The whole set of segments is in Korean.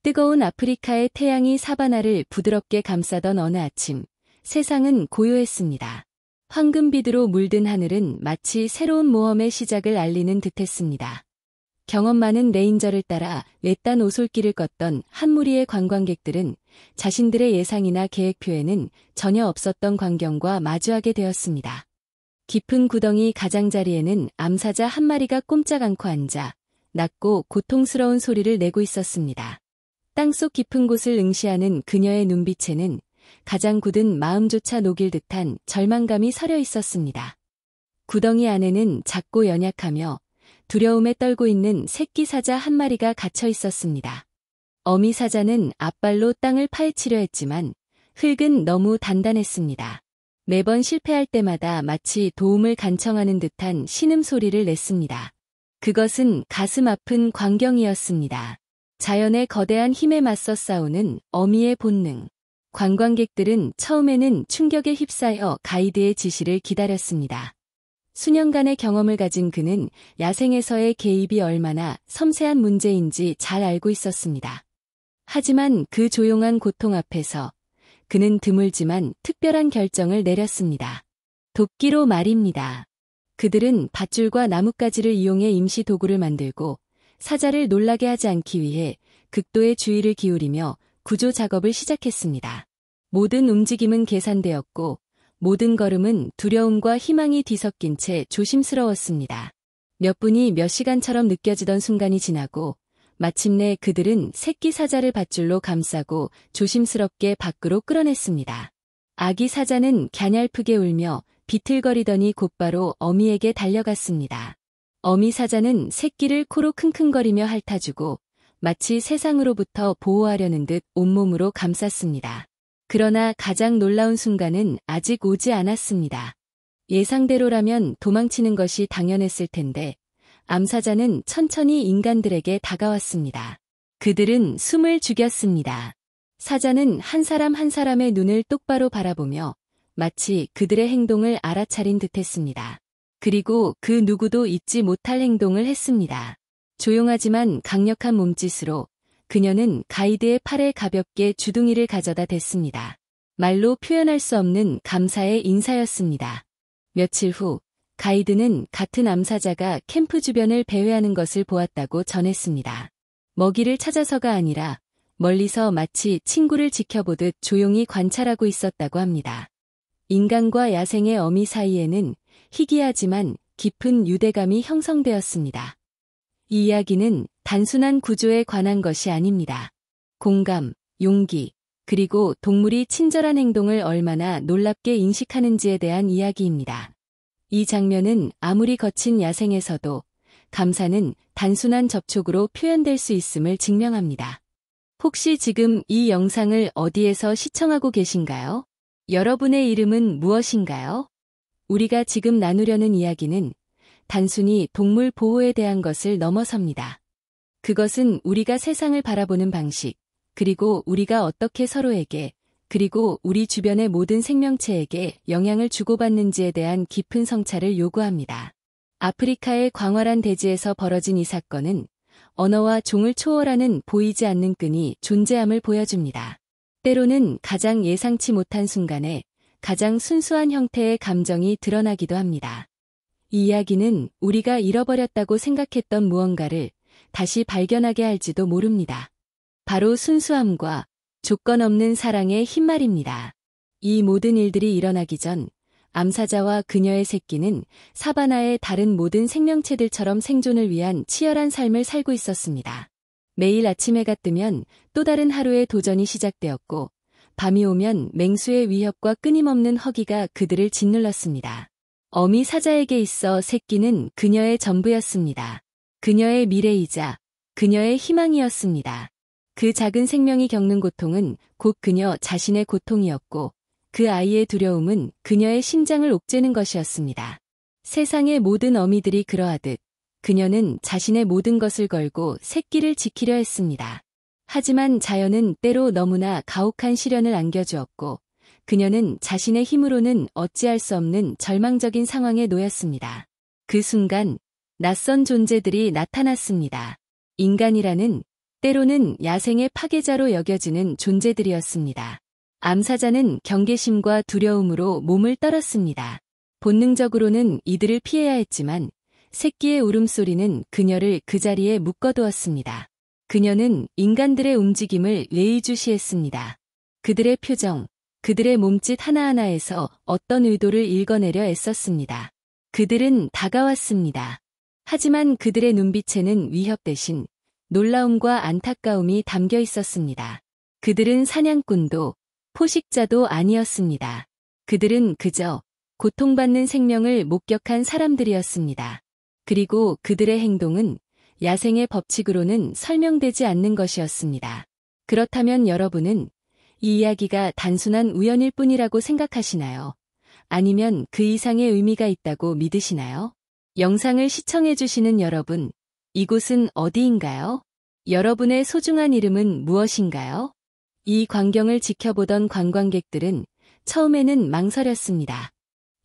뜨거운 아프리카의 태양이 사바나를 부드럽게 감싸던 어느 아침, 세상은 고요했습니다. 황금빛으로 물든 하늘은 마치 새로운 모험의 시작을 알리는 듯했습니다. 경험 많은 레인저를 따라 외딴 오솔길을 걷던 한 무리의 관광객들은 자신들의 예상이나 계획표에는 전혀 없었던 광경과 마주하게 되었습니다. 깊은 구덩이 가장자리에는 암사자 한 마리가 꼼짝 않고 앉아 낮고 고통스러운 소리를 내고 있었습니다. 땅속 깊은 곳을 응시하는 그녀의 눈빛에는 가장 굳은 마음조차 녹일 듯한 절망감이 서려 있었습니다. 구덩이 안에는 작고 연약하며 두려움에 떨고 있는 새끼 사자 한 마리가 갇혀 있었습니다. 어미 사자는 앞발로 땅을 파헤치려 했지만 흙은 너무 단단했습니다. 매번 실패할 때마다 마치 도움을 간청하는 듯한 신음소리를 냈습니다. 그것은 가슴 아픈 광경이었습니다. 자연의 거대한 힘에 맞서 싸우는 어미의 본능. 관광객들은 처음에는 충격에 휩싸여 가이드의 지시를 기다렸습니다. 수년간의 경험을 가진 그는 야생에서의 개입이 얼마나 섬세한 문제인지 잘 알고 있었습니다. 하지만 그 조용한 고통 앞에서 그는 드물지만 특별한 결정을 내렸습니다. 도끼로 말입니다. 그들은 밧줄과 나뭇가지를 이용해 임시 도구를 만들고 사자를 놀라게 하지 않기 위해 극도의 주의를 기울이며 구조 작업을 시작했습니다. 모든 움직임은 계산되었고 모든 걸음은 두려움과 희망이 뒤섞인 채 조심스러웠습니다. 몇 분이 몇 시간처럼 느껴지던 순간이 지나고 마침내 그들은 새끼 사자를 밧줄로 감싸고 조심스럽게 밖으로 끌어냈습니다. 아기 사자는 갸냘프게 울며 비틀거리더니 곧바로 어미에게 달려갔습니다. 어미 사자는 새끼를 코로 킁킁거리며 핥아주고 마치 세상으로부터 보호하려는 듯 온몸으로 감쌌습니다. 그러나 가장 놀라운 순간은 아직 오지 않았습니다. 예상대로라면 도망치는 것이 당연했을 텐데 암사자는 천천히 인간들에게 다가왔습니다. 그들은 숨을 죽였습니다. 사자는 한 사람 한 사람의 눈을 똑바로 바라보며 마치 그들의 행동을 알아차린 듯했습니다. 그리고 그 누구도 잊지 못할 행동을 했습니다. 조용하지만 강력한 몸짓으로 그녀는 가이드의 팔에 가볍게 주둥이를 가져다 댔습니다. 말로 표현할 수 없는 감사의 인사였습니다. 며칠 후 가이드는 같은 암사자가 캠프 주변을 배회하는 것을 보았다고 전했습니다. 먹이를 찾아서가 아니라 멀리서 마치 친구를 지켜보듯 조용히 관찰하고 있었다고 합니다. 인간과 야생의 어미 사이에는 희귀하지만 깊은 유대감이 형성되었습니다. 이 이야기는 단순한 구조에 관한 것이 아닙니다. 공감, 용기, 그리고 동물이 친절한 행동을 얼마나 놀랍게 인식하는지에 대한 이야기입니다. 이 장면은 아무리 거친 야생에서도 감사는 단순한 접촉으로 표현될 수 있음을 증명합니다. 혹시 지금 이 영상을 어디에서 시청하고 계신가요? 여러분의 이름은 무엇인가요? 우리가 지금 나누려는 이야기는 단순히 동물 보호에 대한 것을 넘어섭니다. 그것은 우리가 세상을 바라보는 방식, 그리고 우리가 어떻게 서로에게, 그리고 우리 주변의 모든 생명체에게 영향을 주고받는지에 대한 깊은 성찰을 요구합니다. 아프리카의 광활한 대지에서 벌어진 이 사건은 언어와 종을 초월하는 보이지 않는 끈이 존재함을 보여줍니다. 때로는 가장 예상치 못한 순간에 가장 순수한 형태의 감정이 드러나기도 합니다. 이 이야기는 우리가 잃어버렸다고 생각했던 무언가를 다시 발견하게 할지도 모릅니다. 바로 순수함과 조건 없는 사랑의 힘 말입니다. 이 모든 일들이 일어나기 전 암사자와 그녀의 새끼는 사바나의 다른 모든 생명체들처럼 생존을 위한 치열한 삶을 살고 있었습니다. 매일 아침 해가 뜨면 또 다른 하루의 도전이 시작되었고 밤이 오면 맹수의 위협과 끊임없는 허기가 그들을 짓눌렀습니다. 어미 사자에게 있어 새끼는 그녀의 전부였습니다. 그녀의 미래이자 그녀의 희망이었습니다. 그 작은 생명이 겪는 고통은 곧 그녀 자신의 고통이었고 그 아이의 두려움은 그녀의 심장을 옥죄는 것이었습니다. 세상의 모든 어미들이 그러하듯 그녀는 자신의 모든 것을 걸고 새끼를 지키려 했습니다. 하지만 자연은 때로 너무나 가혹한 시련을 안겨주었고 그녀는 자신의 힘으로는 어찌할 수 없는 절망적인 상황에 놓였습니다. 그 순간 낯선 존재들이 나타났습니다. 인간이라는 때로는 야생의 파괴자로 여겨지는 존재들이었습니다. 암사자는 경계심과 두려움으로 몸을 떨었습니다. 본능적으로는 이들을 피해야 했지만 새끼의 울음소리는 그녀를 그 자리에 묶어두었습니다. 그녀는 인간들의 움직임을 예의주시했습니다. 그들의 표정, 그들의 몸짓 하나하나에서 어떤 의도를 읽어내려 애썼습니다. 그들은 다가왔습니다. 하지만 그들의 눈빛에는 위협 대신 놀라움과 안타까움이 담겨 있었습니다. 그들은 사냥꾼도 포식자도 아니었습니다. 그들은 그저 고통받는 생명을 목격한 사람들이었습니다. 그리고 그들의 행동은 야생의 법칙으로는 설명되지 않는 것이었습니다. 그렇다면 여러분은 이 이야기가 단순한 우연일 뿐이라고 생각하시나요? 아니면 그 이상의 의미가 있다고 믿으시나요? 영상을 시청해주시는 여러분, 이곳은 어디인가요? 여러분의 소중한 이름은 무엇인가요? 이 광경을 지켜보던 관광객들은 처음에는 망설였습니다.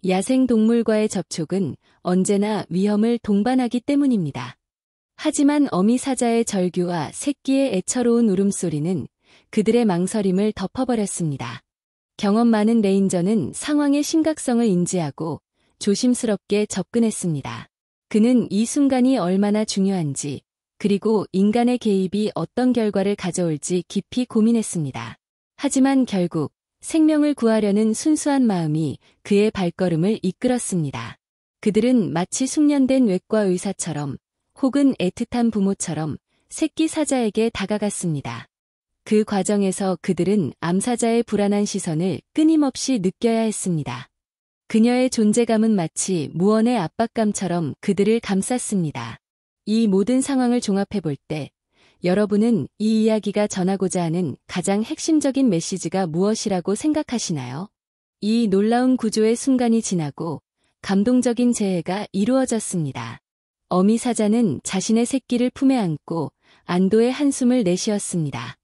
야생 동물과의 접촉은 언제나 위험을 동반하기 때문입니다. 하지만 어미 사자의 절규와 새끼의 애처로운 울음소리는 그들의 망설임을 덮어버렸습니다. 경험 많은 레인저는 상황의 심각성을 인지하고 조심스럽게 접근했습니다. 그는 이 순간이 얼마나 중요한지, 그리고 인간의 개입이 어떤 결과를 가져올지 깊이 고민했습니다. 하지만 결국 생명을 구하려는 순수한 마음이 그의 발걸음을 이끌었습니다. 그들은 마치 숙련된 외과 의사처럼 혹은 애틋한 부모처럼 새끼 사자에게 다가갔습니다. 그 과정에서 그들은 암사자의 불안한 시선을 끊임없이 느껴야 했습니다. 그녀의 존재감은 마치 무언의 압박감처럼 그들을 감쌌습니다. 이 모든 상황을 종합해볼 때 여러분은 이 이야기가 전하고자 하는 가장 핵심적인 메시지가 무엇이라고 생각하시나요? 이 놀라운 구조의 순간이 지나고 감동적인 재해가 이루어졌습니다. 어미 사자는 자신의 새끼를 품에 안고 안도의 한숨을 내쉬었습니다.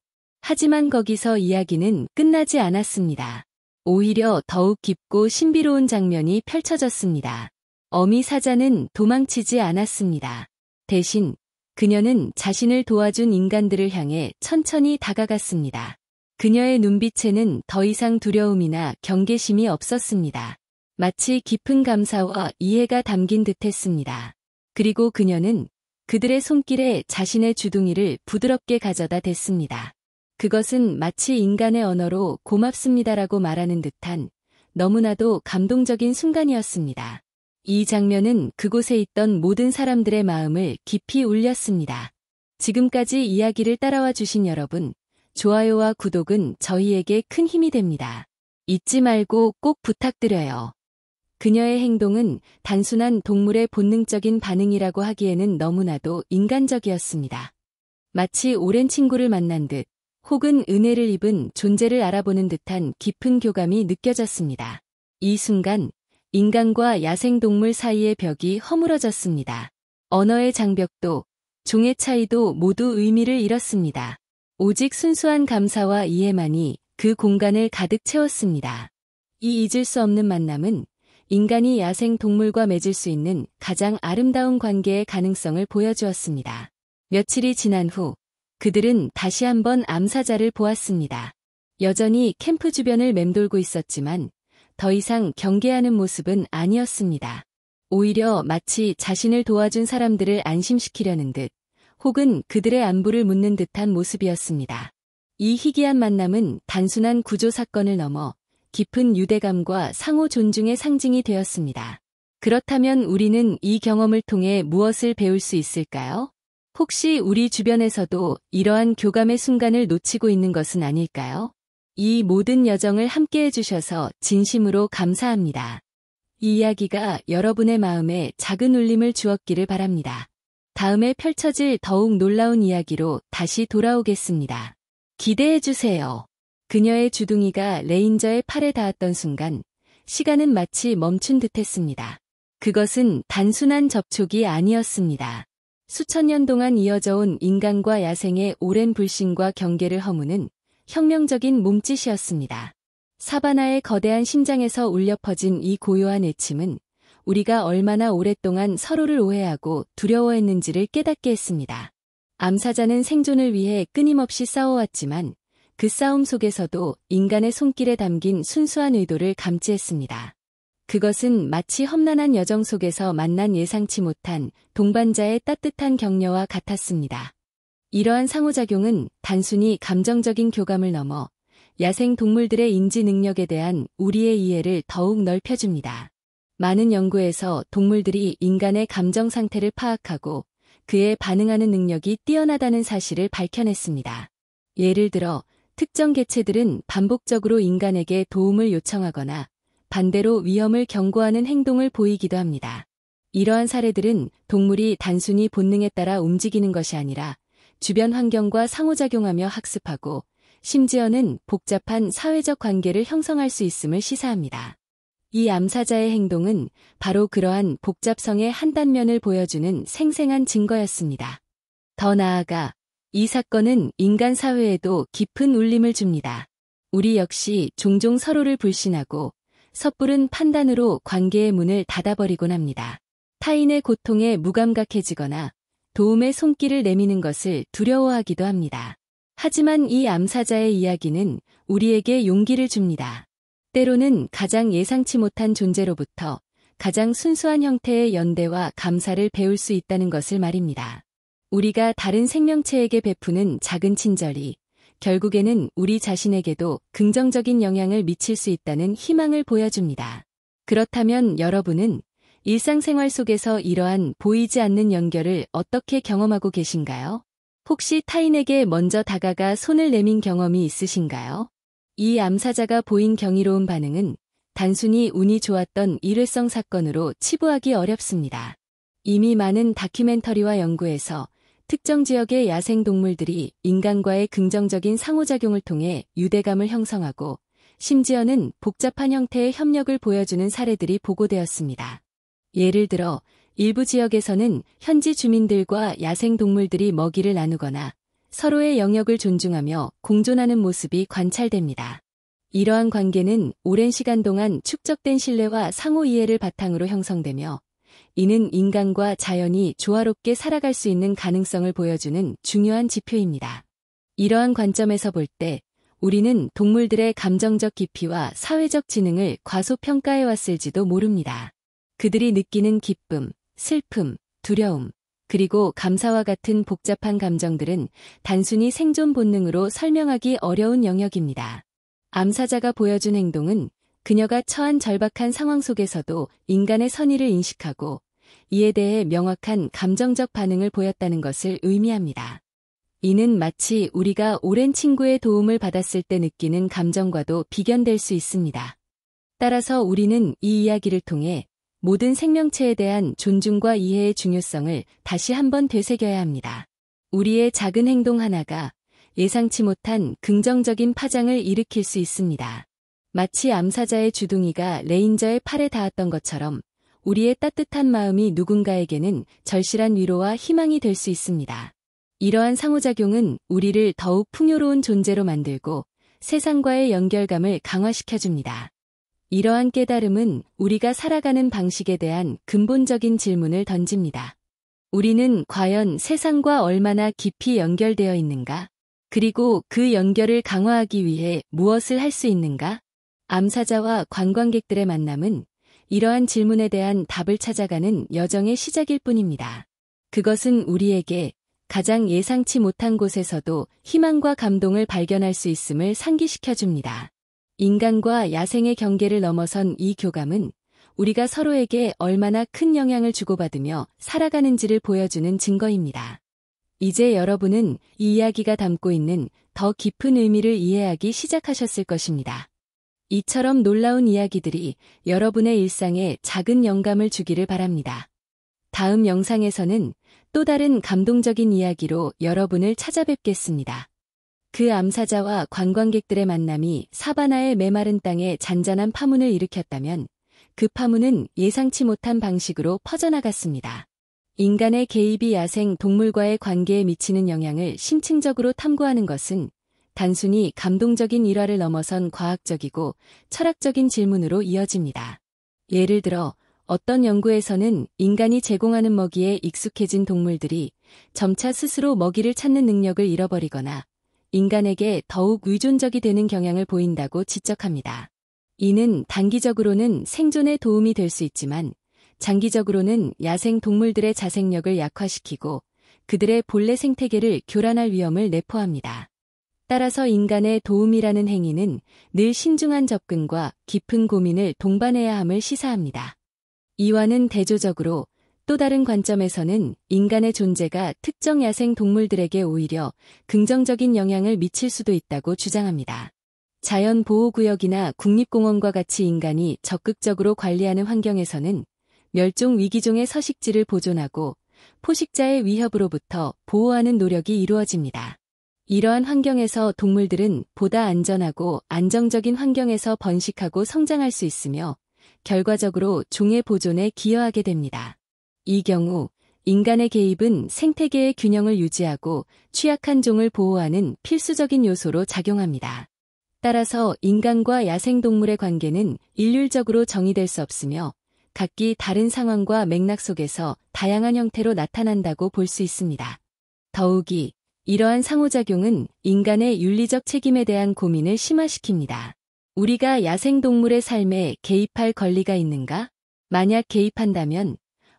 하지만 거기서 이야기는 끝나지 않았습니다. 오히려 더욱 깊고 신비로운 장면이 펼쳐졌습니다. 어미 사자는 도망치지 않았습니다. 대신 그녀는 자신을 도와준 인간들을 향해 천천히 다가갔습니다. 그녀의 눈빛에는 더 이상 두려움이나 경계심이 없었습니다. 마치 깊은 감사와 이해가 담긴 듯했습니다. 그리고 그녀는 그들의 손길에 자신의 주둥이를 부드럽게 가져다 댔습니다. 그것은 마치 인간의 언어로 고맙습니다라고 말하는 듯한 너무나도 감동적인 순간이었습니다. 이 장면은 그곳에 있던 모든 사람들의 마음을 깊이 울렸습니다. 지금까지 이야기를 따라와 주신 여러분, 좋아요와 구독은 저희에게 큰 힘이 됩니다. 잊지 말고 꼭 부탁드려요. 그녀의 행동은 단순한 동물의 본능적인 반응이라고 하기에는 너무나도 인간적이었습니다. 마치 오랜 친구를 만난 듯 혹은 은혜를 입은 존재를 알아보는 듯한 깊은 교감이 느껴졌습니다. 이 순간 인간과 야생동물 사이의 벽이 허물어졌습니다. 언어의 장벽도 종의 차이도 모두 의미를 잃었습니다. 오직 순수한 감사와 이해만이 그 공간을 가득 채웠습니다. 이 잊을 수 없는 만남은 인간이 야생동물과 맺을 수 있는 가장 아름다운 관계의 가능성을 보여주었습니다. 며칠이 지난 후 그들은 다시 한번 암사자를 보았습니다. 여전히 캠프 주변을 맴돌고 있었지만 더 이상 경계하는 모습은 아니었습니다. 오히려 마치 자신을 도와준 사람들을 안심시키려는 듯 혹은 그들의 안부를 묻는 듯한 모습이었습니다. 이 희귀한 만남은 단순한 구조 사건을 넘어 깊은 유대감과 상호 존중의 상징이 되었습니다. 그렇다면 우리는 이 경험을 통해 무엇을 배울 수 있을까요? 혹시 우리 주변에서도 이러한 교감의 순간을 놓치고 있는 것은 아닐까요? 이 모든 여정을 함께 해주셔서 진심으로 감사합니다. 이 이야기가 여러분의 마음에 작은 울림을 주었기를 바랍니다. 다음에 펼쳐질 더욱 놀라운 이야기로 다시 돌아오겠습니다. 기대해주세요. 그녀의 주둥이가 레인저의 팔에 닿았던 순간 시간은 마치 멈춘 듯했습니다. 그것은 단순한 접촉이 아니었습니다. 수천 년 동안 이어져 온 인간과 야생의 오랜 불신과 경계를 허무는 혁명적인 몸짓이었습니다. 사바나의 거대한 심장에서 울려 퍼진 이 고요한 애침은 우리가 얼마나 오랫동안 서로를 오해하고 두려워했는지를 깨닫게 했습니다. 암사자는 생존을 위해 끊임없이 싸워왔지만 그 싸움 속에서도 인간의 손길에 담긴 순수한 의도를 감지했습니다. 그것은 마치 험난한 여정 속에서 만난 예상치 못한 동반자의 따뜻한 격려와 같았습니다. 이러한 상호작용은 단순히 감정적인 교감을 넘어 야생 동물들의 인지 능력에 대한 우리의 이해를 더욱 넓혀줍니다. 많은 연구에서 동물들이 인간의 감정 상태를 파악하고 그에 반응하는 능력이 뛰어나다는 사실을 밝혀냈습니다. 예를 들어 특정 개체들은 반복적으로 인간에게 도움을 요청하거나 반대로 위험을 경고하는 행동을 보이기도 합니다. 이러한 사례들은 동물이 단순히 본능에 따라 움직이는 것이 아니라 주변 환경과 상호작용하며 학습하고 심지어는 복잡한 사회적 관계를 형성할 수 있음을 시사합니다. 이 암사자의 행동은 바로 그러한 복잡성의 한 단면을 보여주는 생생한 증거였습니다. 더 나아가 이 사건은 인간 사회에도 깊은 울림을 줍니다. 우리 역시 종종 서로를 불신하고 섣부른 판단으로 관계의 문을 닫아버리곤 합니다. 타인의 고통에 무감각해지거나 도움의 손길을 내미는 것을 두려워하기도 합니다. 하지만 이 암사자의 이야기는 우리에게 용기를 줍니다. 때로는 가장 예상치 못한 존재로부터 가장 순수한 형태의 연대와 감사를 배울 수 있다는 것을 말입니다. 우리가 다른 생명체에게 베푸는 작은 친절이 결국에는 우리 자신에게도 긍정적인 영향을 미칠 수 있다는 희망을 보여줍니다. 그렇다면 여러분은 일상생활 속에서 이러한 보이지 않는 연결을 어떻게 경험하고 계신가요? 혹시 타인에게 먼저 다가가 손을 내민 경험이 있으신가요? 이 암사자가 보인 경이로운 반응은 단순히 운이 좋았던 일회성 사건으로 치부하기 어렵습니다. 이미 많은 다큐멘터리와 연구에서 특정 지역의 야생동물들이 인간과의 긍정적인 상호작용을 통해 유대감을 형성하고 심지어는 복잡한 형태의 협력을 보여주는 사례들이 보고되었습니다. 예를 들어 일부 지역에서는 현지 주민들과 야생동물들이 먹이를 나누거나 서로의 영역을 존중하며 공존하는 모습이 관찰됩니다. 이러한 관계는 오랜 시간 동안 축적된 신뢰와 상호 이해를 바탕으로 형성되며 이는 인간과 자연이 조화롭게 살아갈 수 있는 가능성을 보여주는 중요한 지표입니다. 이러한 관점에서 볼 때 우리는 동물들의 감정적 깊이와 사회적 지능을 과소평가해왔을지도 모릅니다. 그들이 느끼는 기쁨, 슬픔, 두려움, 그리고 감사와 같은 복잡한 감정들은 단순히 생존 본능으로 설명하기 어려운 영역입니다. 암사자가 보여준 행동은 그녀가 처한 절박한 상황 속에서도 인간의 선의를 인식하고 이에 대해 명확한 감정적 반응을 보였다는 것을 의미합니다. 이는 마치 우리가 오랜 친구의 도움을 받았을 때 느끼는 감정과도 비견될 수 있습니다. 따라서 우리는 이 이야기를 통해 모든 생명체에 대한 존중과 이해의 중요성을 다시 한번 되새겨야 합니다. 우리의 작은 행동 하나가 예상치 못한 긍정적인 파장을 일으킬 수 있습니다. 마치 암사자의 주둥이가 레인저의 팔에 닿았던 것처럼 우리의 따뜻한 마음이 누군가에게는 절실한 위로와 희망이 될 수 있습니다. 이러한 상호작용은 우리를 더욱 풍요로운 존재로 만들고 세상과의 연결감을 강화시켜줍니다. 이러한 깨달음은 우리가 살아가는 방식에 대한 근본적인 질문을 던집니다. 우리는 과연 세상과 얼마나 깊이 연결되어 있는가? 그리고 그 연결을 강화하기 위해 무엇을 할 수 있는가? 암사자와 관광객들의 만남은 이러한 질문에 대한 답을 찾아가는 여정의 시작일 뿐입니다. 그것은 우리에게 가장 예상치 못한 곳에서도 희망과 감동을 발견할 수 있음을 상기시켜줍니다. 인간과 야생의 경계를 넘어선 이 교감은 우리가 서로에게 얼마나 큰 영향을 주고받으며 살아가는지를 보여주는 증거입니다. 이제 여러분은 이 이야기가 담고 있는 더 깊은 의미를 이해하기 시작하셨을 것입니다. 이처럼 놀라운 이야기들이 여러분의 일상에 작은 영감을 주기를 바랍니다. 다음 영상에서는 또 다른 감동적인 이야기로 여러분을 찾아뵙겠습니다. 그 암사자와 관광객들의 만남이 사바나의 메마른 땅에 잔잔한 파문을 일으켰다면 그 파문은 예상치 못한 방식으로 퍼져나갔습니다. 인간의 개입이 야생 동물과의 관계에 미치는 영향을 심층적으로 탐구하는 것은 단순히 감동적인 일화를 넘어선 과학적이고 철학적인 질문으로 이어집니다. 예를 들어 어떤 연구에서는 인간이 제공하는 먹이에 익숙해진 동물들이 점차 스스로 먹이를 찾는 능력을 잃어버리거나 인간에게 더욱 의존적이 되는 경향을 보인다고 지적합니다. 이는 단기적으로는 생존에 도움이 될 수 있지만 장기적으로는 야생 동물들의 자생력을 약화시키고 그들의 본래 생태계를 교란할 위험을 내포합니다. 따라서 인간의 도움이라는 행위는 늘 신중한 접근과 깊은 고민을 동반해야 함을 시사합니다. 이와는 대조적으로 또 다른 관점에서는 인간의 존재가 특정 야생 동물들에게 오히려 긍정적인 영향을 미칠 수도 있다고 주장합니다. 자연보호구역이나 국립공원과 같이 인간이 적극적으로 관리하는 환경에서는 멸종 위기종의 서식지를 보존하고 포식자의 위협으로부터 보호하는 노력이 이루어집니다. 이러한 환경에서 동물들은 보다 안전하고 안정적인 환경에서 번식하고 성장할 수 있으며 결과적으로 종의 보존에 기여하게 됩니다. 이 경우 인간의 개입은 생태계의 균형을 유지하고 취약한 종을 보호하는 필수적인 요소로 작용합니다. 따라서 인간과 야생동물의 관계는 일률적으로 정의될 수 없으며 각기 다른 상황과 맥락 속에서 다양한 형태로 나타난다고 볼 수 있습니다. 더욱이 이러한 상호작용은 인간의 윤리적 책임에 대한 고민을 심화시킵니다. 우리가 야생동물의 삶에 개입할 권리가 있는가? 만약 개입한다면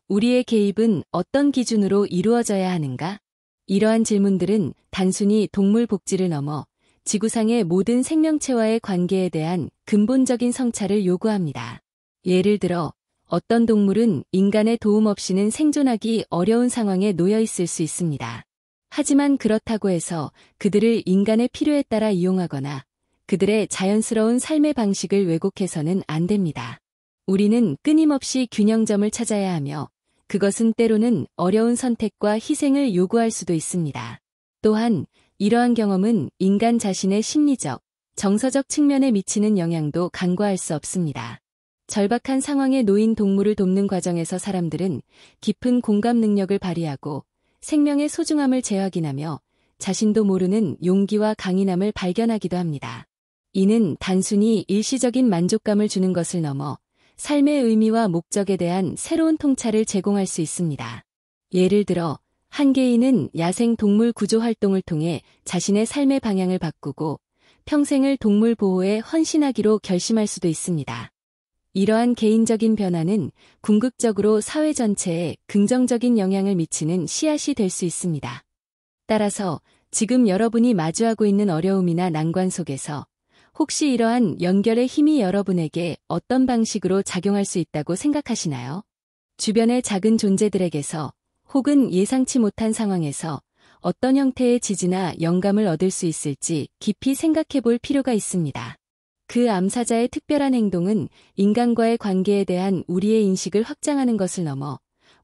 우리의 개입은 어떤 기준으로 이루어져야 하는가? 이러한 질문들은 단순히 동물 복지를 넘어 지구상의 모든 생명체와의 관계에 대한 근본적인 성찰을 요구합니다. 예를 들어 어떤 동물은 인간의 도움 없이는 생존하기 어려운 상황에 놓여 있을 수 있습니다. 하지만 그렇다고 해서 그들을 인간의 필요에 따라 이용하거나 그들의 자연스러운 삶의 방식을 왜곡해서는 안 됩니다. 우리는 끊임없이 균형점을 찾아야 하며 그것은 때로는 어려운 선택과 희생을 요구할 수도 있습니다. 또한 이러한 경험은 인간 자신의 심리적, 정서적 측면에 미치는 영향도 간과할 수 없습니다. 절박한 상황에 놓인 동물을 돕는 과정에서 사람들은 깊은 공감 능력을 발휘하고 생명의 소중함을 재확인하며 자신도 모르는 용기와 강인함을 발견하기도 합니다. 이는 단순히 일시적인 만족감을 주는 것을 넘어 삶의 의미와 목적에 대한 새로운 통찰을 제공할 수 있습니다. 예를 들어 한 개인은 야생 동물 구조 활동을 통해 자신의 삶의 방향을 바꾸고 평생을 동물 보호에 헌신하기로 결심할 수도 있습니다. 이러한 개인적인 변화는 궁극적으로 사회 전체에 긍정적인 영향을 미치는 씨앗이 될 수 있습니다. 따라서 지금 여러분이 마주하고 있는 어려움이나 난관 속에서 혹시 이러한 연결의 힘이 여러분에게 어떤 방식으로 작용할 수 있다고 생각하시나요? 주변의 작은 존재들에게서 혹은 예상치 못한 상황에서 어떤 형태의 지지나 영감을 얻을 수 있을지 깊이 생각해 볼 필요가 있습니다. 그 암사자의 특별한 행동은 인간과의 관계에 대한 우리의 인식을 확장하는 것을 넘어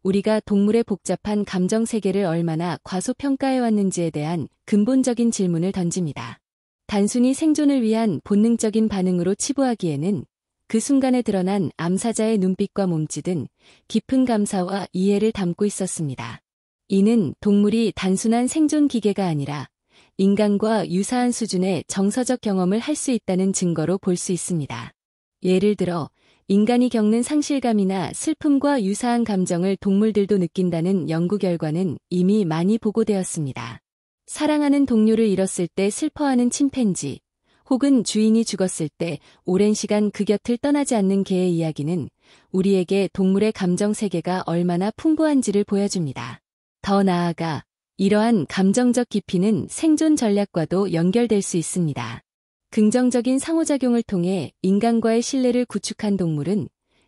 우리가 동물의 복잡한 감정 세계를 얼마나 과소평가해왔는지에 대한 근본적인 질문을 던집니다. 단순히 생존을 위한 본능적인 반응으로 치부하기에는 그 순간에 드러난 암사자의 눈빛과 몸짓은 깊은 감사와 이해를 담고 있었습니다. 이는 동물이 단순한 생존 기계가 아니라 인간과 유사한 수준의 정서적 경험을 할 수 있다는 증거로 볼 수 있습니다. 예를 들어 인간이 겪는 상실감이나 슬픔과 유사한 감정을 동물들도 느낀다는 연구 결과는 이미 많이 보고되었습니다. 사랑하는 동료를 잃었을 때 슬퍼하는 침팬지, 혹은 주인이 죽었을 때 오랜 시간 그 곁을 떠나지 않는 개의 이야기는 우리에게 동물의 감정 세계가 얼마나 풍부한지를 보여줍니다. 더 나아가 이러한 감정적 깊이는 생존 전략과도 연결될 수 있습니다. 긍정적인 상호작용을 통해 인간과의 신뢰를 구축한 동물은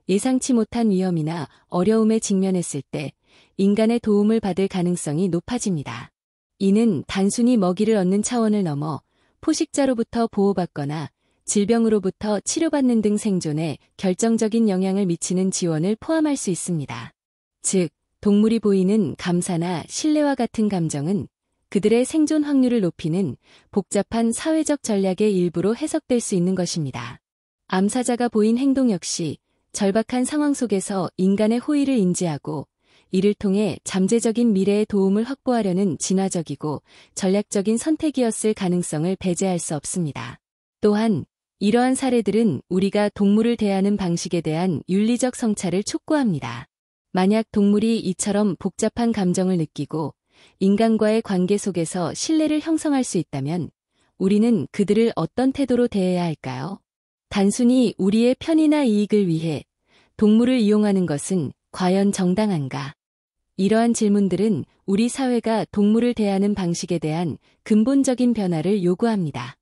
예상치 못한 위험이나 어려움에 직면했을 때 인간의 도움을 받을 가능성이 높아집니다. 이는 단순히 먹이를 얻는 차원을 넘어 포식자로부터 보호받거나 질병으로부터 치료받는 등 생존에 결정적인 영향을 미치는 지원을 포함할 수 있습니다. 즉, 동물이 보이는 감사나 신뢰와 같은 감정은 그들의 생존 확률을 높이는 복잡한 사회적 전략의 일부로 해석될 수 있는 것입니다. 암사자가 보인 행동 역시 절박한 상황 속에서 인간의 호의를 인지하고 이를 통해 잠재적인 미래의 도움을 확보하려는 진화적이고 전략적인 선택이었을 가능성을 배제할 수 없습니다. 또한 이러한 사례들은 우리가 동물을 대하는 방식에 대한 윤리적 성찰을 촉구합니다. 만약 동물이 이처럼 복잡한 감정을 느끼고 인간과의 관계 속에서 신뢰를 형성할 수 있다면 우리는 그들을 어떤 태도로 대해야 할까요? 단순히 우리의 편의나 이익을 위해 동물을 이용하는 것은 과연 정당한가? 이러한 질문들은 우리 사회가 동물을 대하는 방식에 대한 근본적인 변화를 요구합니다.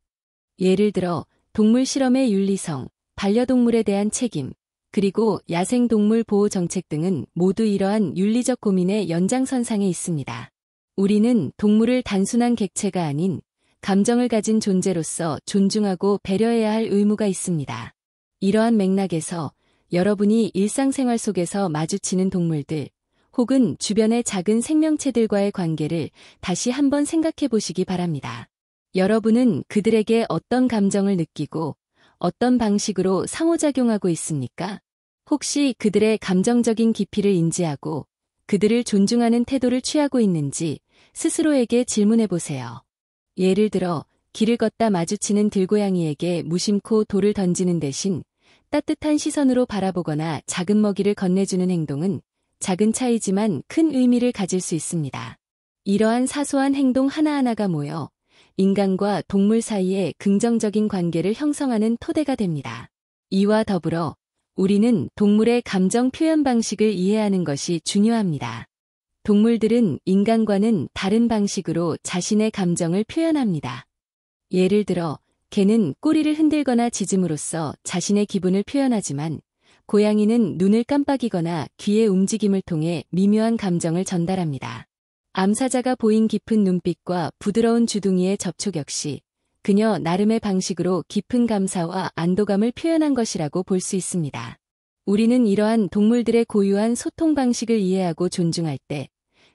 예를 들어 동물 실험의 윤리성, 반려동물에 대한 책임, 그리고 야생동물 보호 정책 등은 모두 이러한 윤리적 고민의 연장선상에 있습니다. 우리는 동물을 단순한 객체가 아닌 감정을 가진 존재로서 존중하고 배려해야 할 의무가 있습니다. 이러한 맥락에서 여러분이 일상생활 속에서 마주치는 동물들, 혹은 주변의 작은 생명체들과의 관계를 다시 한번 생각해 보시기 바랍니다. 여러분은 그들에게 어떤 감정을 느끼고 어떤 방식으로 상호작용하고 있습니까? 혹시 그들의 감정적인 깊이를 인지하고 그들을 존중하는 태도를 취하고 있는지 스스로에게 질문해 보세요. 예를 들어 길을 걷다 마주치는 들고양이에게 무심코 돌을 던지는 대신 따뜻한 시선으로 바라보거나 작은 먹이를 건네주는 행동은 작은 차이지만 큰 의미를 가질 수 있습니다. 이러한 사소한 행동 하나하나가 모여 인간과 동물 사이의 긍정적인 관계를 형성하는 토대가 됩니다. 이와 더불어 우리는 동물의 감정 표현 방식을 이해하는 것이 중요합니다. 동물들은 인간과는 다른 방식으로 자신의 감정을 표현합니다. 예를 들어 개는 꼬리를 흔들거나 짖음으로써 자신의 기분을 표현하지만 고양이는 눈을 깜빡이거나 귀의 움직임을 통해 미묘한 감정을 전달합니다. 암사자가 보인 깊은 눈빛과 부드러운 주둥이의 접촉 역시 그녀 나름의 방식으로 깊은 감사와 안도감을 표현한 것이라고 볼 수 있습니다. 우리는 이러한 동물들의 고유한 소통 방식을 이해하고 존중할 때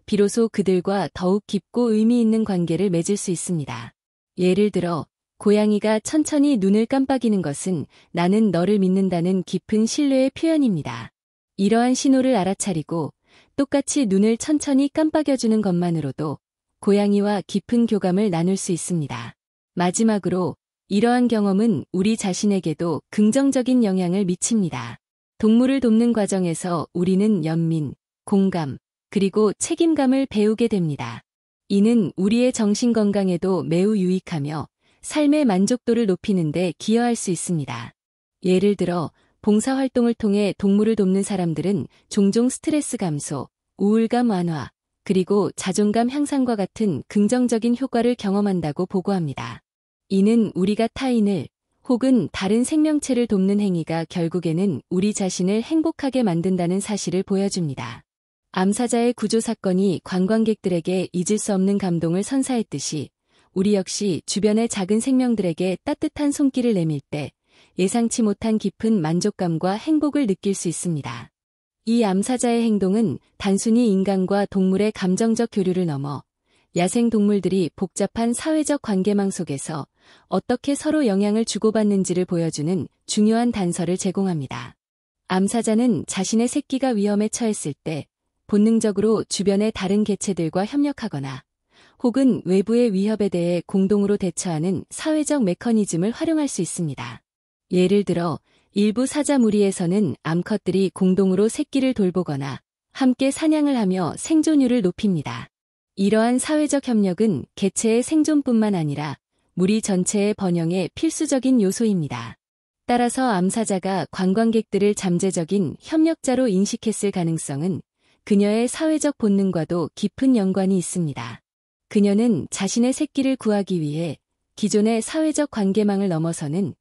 비로소 그들과 더욱 깊고 의미 있는 관계를 맺을 수 있습니다. 예를 들어 고양이가 천천히 눈을 깜빡이는 것은 나는 너를 믿는다는 깊은 신뢰의 표현입니다. 이러한 신호를 알아차리고 똑같이 눈을 천천히 깜빡여주는 것만으로도 고양이와 깊은 교감을 나눌 수 있습니다. 마지막으로 이러한 경험은 우리 자신에게도 긍정적인 영향을 미칩니다. 동물을 돕는 과정에서 우리는 연민, 공감, 그리고 책임감을 배우게 됩니다. 이는 우리의 정신 건강에도 매우 유익하며 삶의 만족도를 높이는 데 기여할 수 있습니다. 예를 들어 봉사활동을 통해 동물을 돕는 사람들은 종종 스트레스 감소, 우울감 완화, 그리고 자존감 향상과 같은 긍정적인 효과를 경험한다고 보고합니다. 이는 우리가 타인을 혹은 다른 생명체를 돕는 행위가 결국에는 우리 자신을 행복하게 만든다는 사실을 보여줍니다. 암사자의 구조 사건이 관광객들에게 잊을 수 없는 감동을 선사했듯이 우리 역시 주변의 작은 생명들에게 따뜻한 손길을 내밀 때 예상치 못한 깊은 만족감과 행복을 느낄 수 있습니다. 이 암사자의 행동은 단순히 인간과 동물의 감정적 교류를 넘어 야생 동물들이 복잡한 사회적 관계망 속에서 어떻게 서로 영향을 주고받는지를 보여주는 중요한 단서를 제공합니다. 암사자는 자신의 새끼가 위험에 처했을 때 본능적으로 주변의 다른 개체들과 협력하거나 혹은 외부의 위협에 대해 공동으로 대처하는 사회적 메커니즘을 활용할 수 있습니다. 예를 들어 일부 사자 무리에서는 암컷들이 공동으로 새끼를 돌보거나 함께 사냥을 하며 생존율을 높입니다. 이러한 사회적 협력은 개체의 생존뿐만 아니라 무리 전체의 번영에 필수적인 요소입니다. 따라서 암사자가 관광객들을 잠재적인 협력자로 인식했을 가능성은 그녀의 사회적 본능과도 깊은 연관이 있습니다. 그녀는 자신의 새끼를 구하기 위해 기존의 사회적 관계망을 넘어서는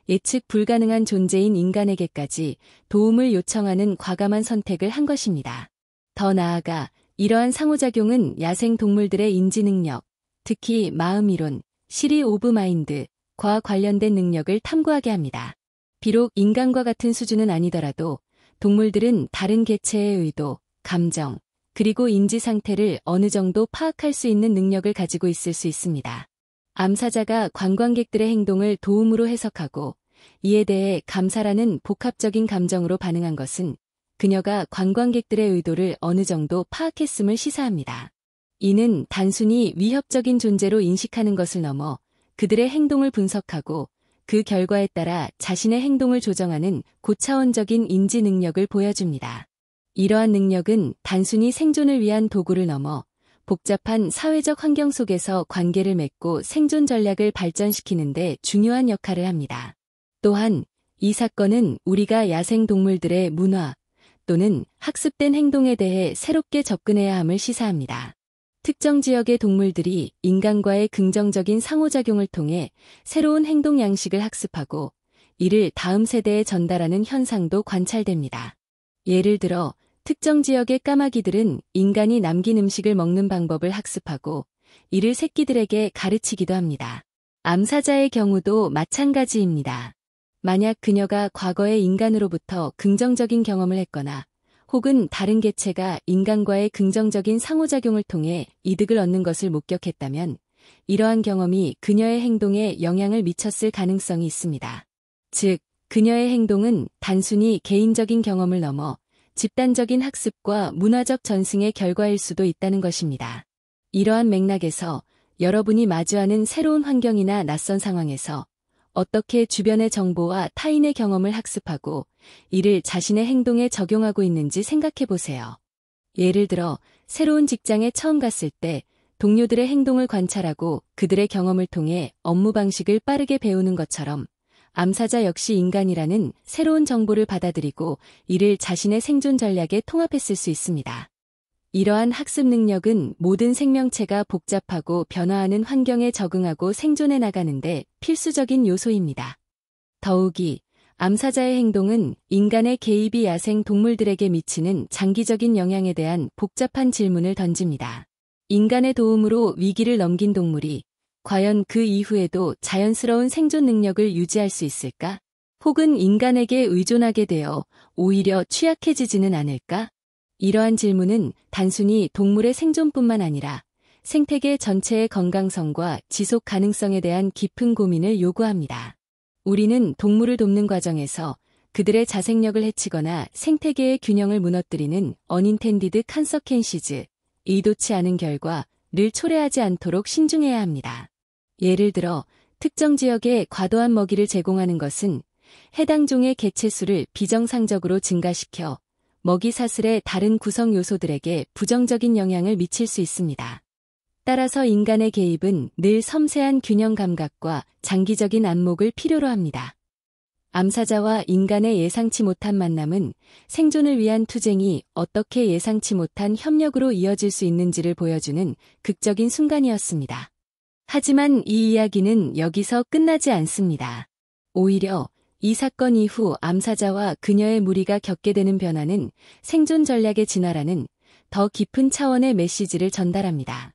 예측 불가능한 존재인 인간에게까지 도움을 요청하는 과감한 선택을 한 것입니다. 더 나아가 이러한 상호작용은 야생 동물들의 인지 능력, 특히 마음이론, 시리 오브 마인드과 관련된 능력을 탐구하게 합니다. 비록 인간과 같은 수준은 아니더라도 동물들은 다른 개체의 의도, 감정, 그리고 인지 상태를 어느 정도 파악할 수 있는 능력을 가지고 있을 수 있습니다. 암사자가 관광객들의 행동을 도움으로 해석하고 이에 대해 감사라는 복합적인 감정으로 반응한 것은 그녀가 관광객들의 의도를 어느 정도 파악했음을 시사합니다. 이는 단순히 위협적인 존재로 인식하는 것을 넘어 그들의 행동을 분석하고 그 결과에 따라 자신의 행동을 조정하는 고차원적인 인지 능력을 보여줍니다. 이러한 능력은 단순히 생존을 위한 도구를 넘어 복잡한 사회적 환경 속에서 관계를 맺고 생존 전략을 발전시키는 데 중요한 역할을 합니다. 또한 이 사건은 우리가 야생 동물들의 문화 또는 학습된 행동에 대해 새롭게 접근해야 함을 시사합니다. 특정 지역의 동물들이 인간과의 긍정적인 상호작용을 통해 새로운 행동 양식을 학습하고 이를 다음 세대에 전달하는 현상도 관찰됩니다. 예를 들어 특정 지역의 까마귀들은 인간이 남긴 음식을 먹는 방법을 학습하고 이를 새끼들에게 가르치기도 합니다. 암사자의 경우도 마찬가지입니다. 만약 그녀가 과거에 인간으로부터 긍정적인 경험을 했거나 혹은 다른 개체가 인간과의 긍정적인 상호작용을 통해 이득을 얻는 것을 목격했다면 이러한 경험이 그녀의 행동에 영향을 미쳤을 가능성이 있습니다. 즉, 그녀의 행동은 단순히 개인적인 경험을 넘어 집단적인 학습과 문화적 전승의 결과일 수도 있다는 것입니다. 이러한 맥락에서 여러분이 마주하는 새로운 환경이나 낯선 상황에서 어떻게 주변의 정보와 타인의 경험을 학습하고 이를 자신의 행동에 적용하고 있는지 생각해 보세요. 예를 들어 새로운 직장에 처음 갔을 때 동료들의 행동을 관찰하고 그들의 경험을 통해 업무 방식을 빠르게 배우는 것처럼 암사자 역시 인간이라는 새로운 정보를 받아들이고 이를 자신의 생존 전략에 통합했을 수 있습니다. 이러한 학습 능력은 모든 생명체가 복잡하고 변화하는 환경에 적응하고 생존해 나가는데 필수적인 요소입니다. 더욱이 암사자의 행동은 인간의 개입이 야생 동물들에게 미치는 장기적인 영향에 대한 복잡한 질문을 던집니다. 인간의 도움으로 위기를 넘긴 동물이 과연 그 이후에도 자연스러운 생존 능력을 유지할 수 있을까? 혹은 인간에게 의존하게 되어 오히려 취약해지지는 않을까? 이러한 질문은 단순히 동물의 생존뿐만 아니라 생태계 전체의 건강성과 지속 가능성에 대한 깊은 고민을 요구합니다. 우리는 동물을 돕는 과정에서 그들의 자생력을 해치거나 생태계의 균형을 무너뜨리는 unintended consequences, 의도치 않은 결과를 초래하지 않도록 신중해야 합니다. 예를 들어 특정 지역에 과도한 먹이를 제공하는 것은 해당 종의 개체 수를 비정상적으로 증가시켜 먹이 사슬의 다른 구성 요소들에게 부정적인 영향을 미칠 수 있습니다. 따라서 인간의 개입은 늘 섬세한 균형 감각과 장기적인 안목을 필요로 합니다. 암사자와 인간의 예상치 못한 만남은 생존을 위한 투쟁이 어떻게 예상치 못한 협력으로 이어질 수 있는지를 보여주는 극적인 순간이었습니다. 하지만 이 이야기는 여기서 끝나지 않습니다. 오히려 이 사건 이후 암사자와 그녀의 무리가 겪게 되는 변화는 생존 전략의 진화라는 더 깊은 차원의 메시지를 전달합니다.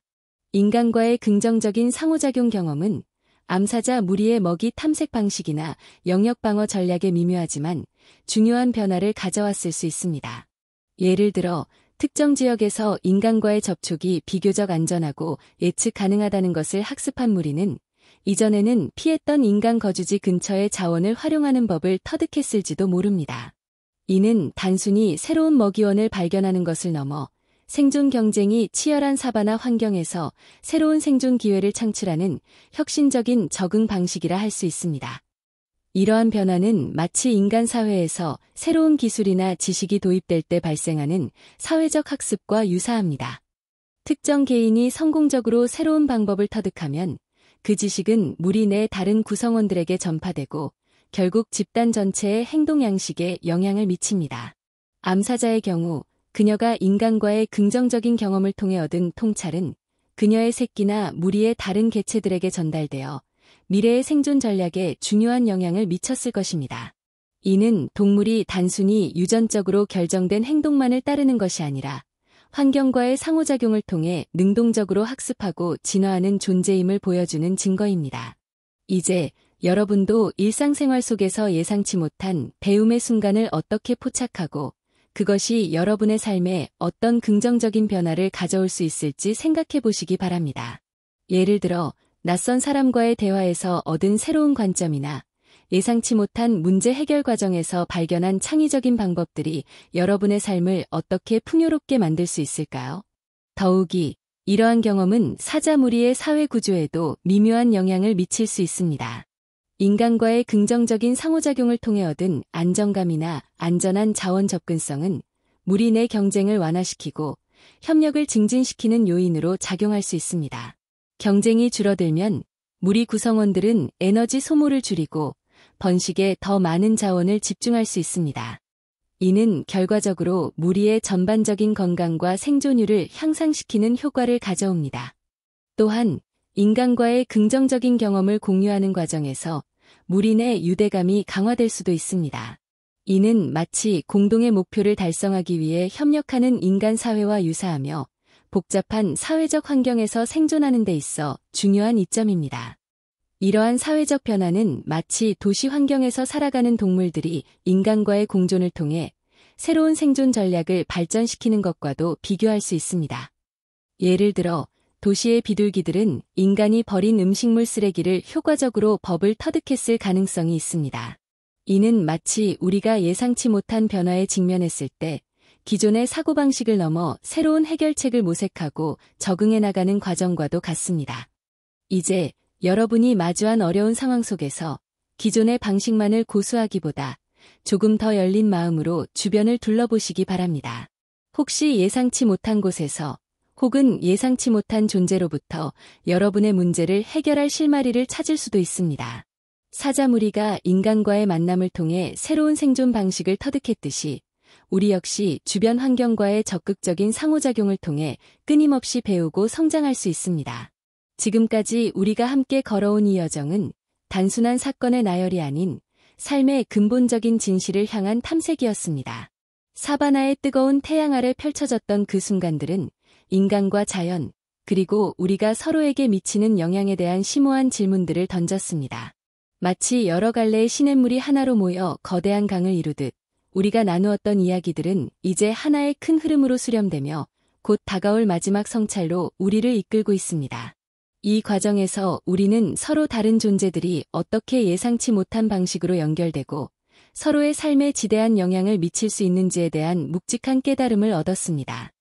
인간과의 긍정적인 상호작용 경험은 암사자 무리의 먹이 탐색 방식이나 영역 방어 전략에 미묘하지만 중요한 변화를 가져왔을 수 있습니다. 예를 들어 특정 지역에서 인간과의 접촉이 비교적 안전하고 예측 가능하다는 것을 학습한 무리는 이전에는 피했던 인간 거주지 근처의 자원을 활용하는 법을 터득했을지도 모릅니다. 이는 단순히 새로운 먹이원을 발견하는 것을 넘어 생존 경쟁이 치열한 사바나 환경에서 새로운 생존 기회를 창출하는 혁신적인 적응 방식이라 할 수 있습니다. 이러한 변화는 마치 인간 사회에서 새로운 기술이나 지식이 도입될 때 발생하는 사회적 학습과 유사합니다. 특정 개인이 성공적으로 새로운 방법을 터득하면 그 지식은 무리 내 다른 구성원들에게 전파되고 결국 집단 전체의 행동 양식에 영향을 미칩니다. 암사자의 경우 그녀가 인간과의 긍정적인 경험을 통해 얻은 통찰은 그녀의 새끼나 무리의 다른 개체들에게 전달되어 미래의 생존 전략에 중요한 영향을 미쳤을 것입니다. 이는 동물이 단순히 유전적으로 결정된 행동만을 따르는 것이 아니라 환경과의 상호작용을 통해 능동적으로 학습하고 진화하는 존재임을 보여주는 증거입니다. 이제 여러분도 일상생활 속에서 예상치 못한 배움의 순간을 어떻게 포착하고 그것이 여러분의 삶에 어떤 긍정적인 변화를 가져올 수 있을지 생각해 보시기 바랍니다. 예를 들어 낯선 사람과의 대화에서 얻은 새로운 관점이나 예상치 못한 문제 해결 과정에서 발견한 창의적인 방법들이 여러분의 삶을 어떻게 풍요롭게 만들 수 있을까요? 더욱이 이러한 경험은 사자 무리의 사회 구조에도 미묘한 영향을 미칠 수 있습니다. 인간과의 긍정적인 상호작용을 통해 얻은 안정감이나 안전한 자원 접근성은 무리 내 경쟁을 완화시키고 협력을 증진시키는 요인으로 작용할 수 있습니다. 경쟁이 줄어들면 무리 구성원들은 에너지 소모를 줄이고 번식에 더 많은 자원을 집중할 수 있습니다. 이는 결과적으로 무리의 전반적인 건강과 생존율을 향상시키는 효과를 가져옵니다. 또한 인간과의 긍정적인 경험을 공유하는 과정에서 무리 내 유대감이 강화될 수도 있습니다. 이는 마치 공동의 목표를 달성하기 위해 협력하는 인간 사회와 유사하며 복잡한 사회적 환경에서 생존하는 데 있어 중요한 이점입니다. 이러한 사회적 변화는 마치 도시 환경에서 살아가는 동물들이 인간과의 공존을 통해 새로운 생존 전략을 발전시키는 것과도 비교할 수 있습니다. 예를 들어 도시의 비둘기들은 인간이 버린 음식물 쓰레기를 효과적으로 버블 터득했을 가능성이 있습니다. 이는 마치 우리가 예상치 못한 변화에 직면했을 때 기존의 사고방식을 넘어 새로운 해결책을 모색하고 적응해 나가는 과정과도 같습니다. 이제 여러분이 마주한 어려운 상황 속에서 기존의 방식만을 고수하기보다 조금 더 열린 마음으로 주변을 둘러보시기 바랍니다. 혹시 예상치 못한 곳에서 혹은 예상치 못한 존재로부터 여러분의 문제를 해결할 실마리를 찾을 수도 있습니다. 사자무리가 인간과의 만남을 통해 새로운 생존 방식을 터득했듯이 우리 역시 주변 환경과의 적극적인 상호작용을 통해 끊임없이 배우고 성장할 수 있습니다. 지금까지 우리가 함께 걸어온 이 여정은 단순한 사건의 나열이 아닌 삶의 근본적인 진실을 향한 탐색이었습니다. 사바나의 뜨거운 태양 아래 펼쳐졌던 그 순간들은 인간과 자연, 그리고 우리가 서로에게 미치는 영향에 대한 심오한 질문들을 던졌습니다. 마치 여러 갈래의 시냇물이 하나로 모여 거대한 강을 이루듯 우리가 나누었던 이야기들은 이제 하나의 큰 흐름으로 수렴되며 곧 다가올 마지막 성찰로 우리를 이끌고 있습니다. 이 과정에서 우리는 서로 다른 존재들이 어떻게 예상치 못한 방식으로 연결되고 서로의 삶에 지대한 영향을 미칠 수 있는지에 대한 묵직한 깨달음을 얻었습니다.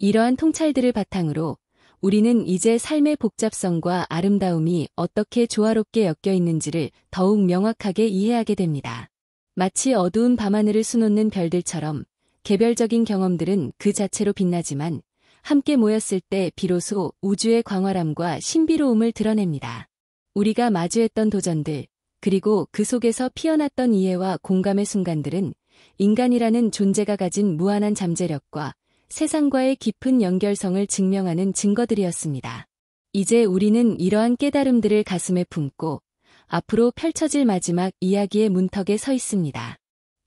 이러한 통찰들을 바탕으로 우리는 이제 삶의 복잡성과 아름다움이 어떻게 조화롭게 엮여 있는지를 더욱 명확하게 이해하게 됩니다. 마치 어두운 밤하늘을 수놓는 별들처럼 개별적인 경험들은 그 자체로 빛나지만 함께 모였을 때 비로소 우주의 광활함과 신비로움을 드러냅니다. 우리가 마주했던 도전들, 그리고 그 속에서 피어났던 이해와 공감의 순간들은 인간이라는 존재가 가진 무한한 잠재력과 세상과의 깊은 연결성을 증명하는 증거들이었습니다. 이제 우리는 이러한 깨달음들을 가슴에 품고 앞으로 펼쳐질 마지막 이야기의 문턱에 서 있습니다.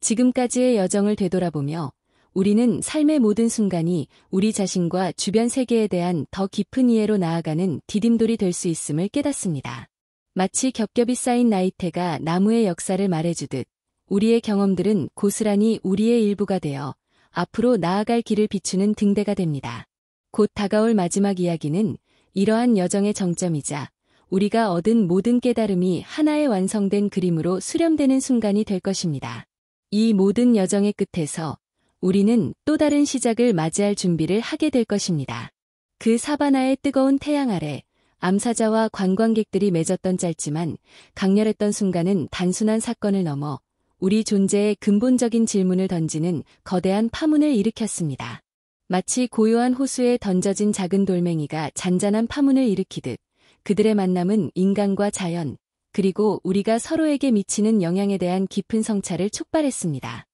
지금까지의 여정을 되돌아보며 우리는 삶의 모든 순간이 우리 자신과 주변 세계에 대한 더 깊은 이해로 나아가는 디딤돌이 될 수 있음을 깨닫습니다. 마치 겹겹이 쌓인 나이테가 나무의 역사를 말해주듯 우리의 경험들은 고스란히 우리의 일부가 되어 앞으로 나아갈 길을 비추는 등대가 됩니다. 곧 다가올 마지막 이야기는 이러한 여정의 정점이자 우리가 얻은 모든 깨달음이 하나의 완성된 그림으로 수렴되는 순간이 될 것입니다. 이 모든 여정의 끝에서 우리는 또 다른 시작을 맞이할 준비를 하게 될 것입니다. 그 사바나의 뜨거운 태양 아래 암사자와 관광객들이 맺었던 짧지만 강렬했던 순간은 단순한 사건을 넘어 우리 존재의 근본적인 질문을 던지는 거대한 파문을 일으켰습니다. 마치 고요한 호수에 던져진 작은 돌멩이가 잔잔한 파문을 일으키듯 그들의 만남은 인간과 자연, 그리고 우리가 서로에게 미치는 영향에 대한 깊은 성찰을 촉발했습니다.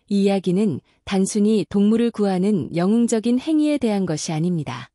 이 이야기는 단순히 동물을 구하는 영웅적인 행위에 대한 것이 아닙니다.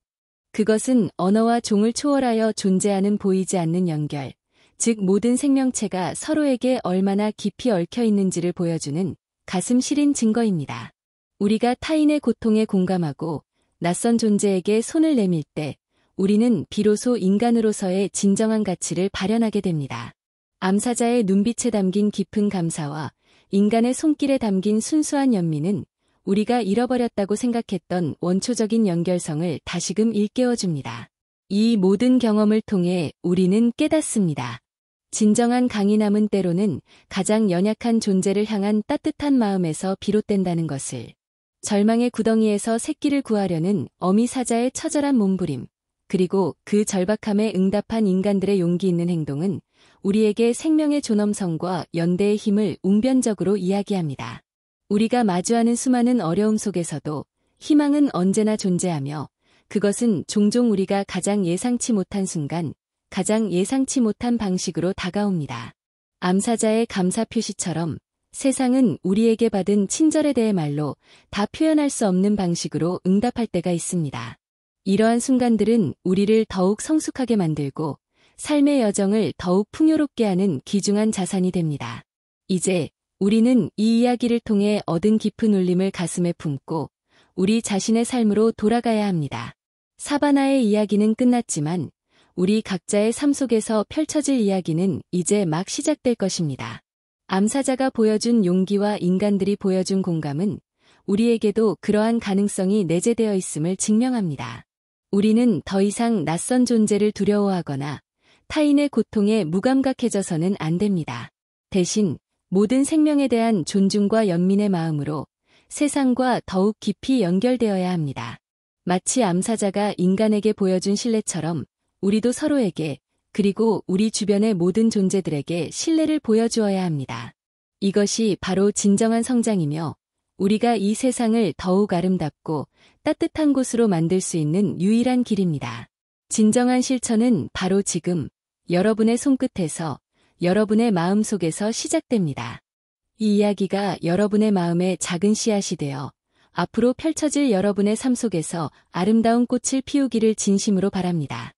그것은 언어와 종을 초월하여 존재하는 보이지 않는 연결, 즉 모든 생명체가 서로에게 얼마나 깊이 얽혀 있는지를 보여주는 가슴 시린 증거입니다. 우리가 타인의 고통에 공감하고 낯선 존재에게 손을 내밀 때 우리는 비로소 인간으로서의 진정한 가치를 발현하게 됩니다. 암사자의 눈빛에 담긴 깊은 감사와 인간의 손길에 담긴 순수한 연민은 우리가 잃어버렸다고 생각했던 원초적인 연결성을 다시금 일깨워줍니다. 이 모든 경험을 통해 우리는 깨닫습니다. 진정한 강인함은 때로는 가장 연약한 존재를 향한 따뜻한 마음에서 비롯된다는 것을. 절망의 구덩이에서 새끼를 구하려는 어미 사자의 처절한 몸부림, 그리고 그 절박함에 응답한 인간들의 용기 있는 행동은 우리에게 생명의 존엄성과 연대의 힘을 웅변적으로 이야기합니다. 우리가 마주하는 수많은 어려움 속에서도 희망은 언제나 존재하며 그것은 종종 우리가 가장 예상치 못한 순간, 가장 예상치 못한 방식으로 다가옵니다. 암사자의 감사 표시처럼 세상은 우리에게 받은 친절에 대해 말로 다 표현할 수 없는 방식으로 응답할 때가 있습니다. 이러한 순간들은 우리를 더욱 성숙하게 만들고 삶의 여정을 더욱 풍요롭게 하는 귀중한 자산이 됩니다. 이제 우리는 이 이야기를 통해 얻은 깊은 울림을 가슴에 품고 우리 자신의 삶으로 돌아가야 합니다. 사바나의 이야기는 끝났지만 우리 각자의 삶 속에서 펼쳐질 이야기는 이제 막 시작될 것입니다. 암사자가 보여준 용기와 인간들이 보여준 공감은 우리에게도 그러한 가능성이 내재되어 있음을 증명합니다. 우리는 더 이상 낯선 존재를 두려워하거나 타인의 고통에 무감각해져서는 안 됩니다. 대신 모든 생명에 대한 존중과 연민의 마음으로 세상과 더욱 깊이 연결되어야 합니다. 마치 암사자가 인간에게 보여준 신뢰처럼 우리도 서로에게 그리고 우리 주변의 모든 존재들에게 신뢰를 보여주어야 합니다. 이것이 바로 진정한 성장이며 우리가 이 세상을 더욱 아름답고 따뜻한 곳으로 만들 수 있는 유일한 길입니다. 진정한 실천은 바로 지금 여러분의 손끝에서 여러분의 마음 속에서 시작됩니다. 이 이야기가 여러분의 마음에 작은 씨앗이 되어 앞으로 펼쳐질 여러분의 삶 속에서 아름다운 꽃을 피우기를 진심으로 바랍니다.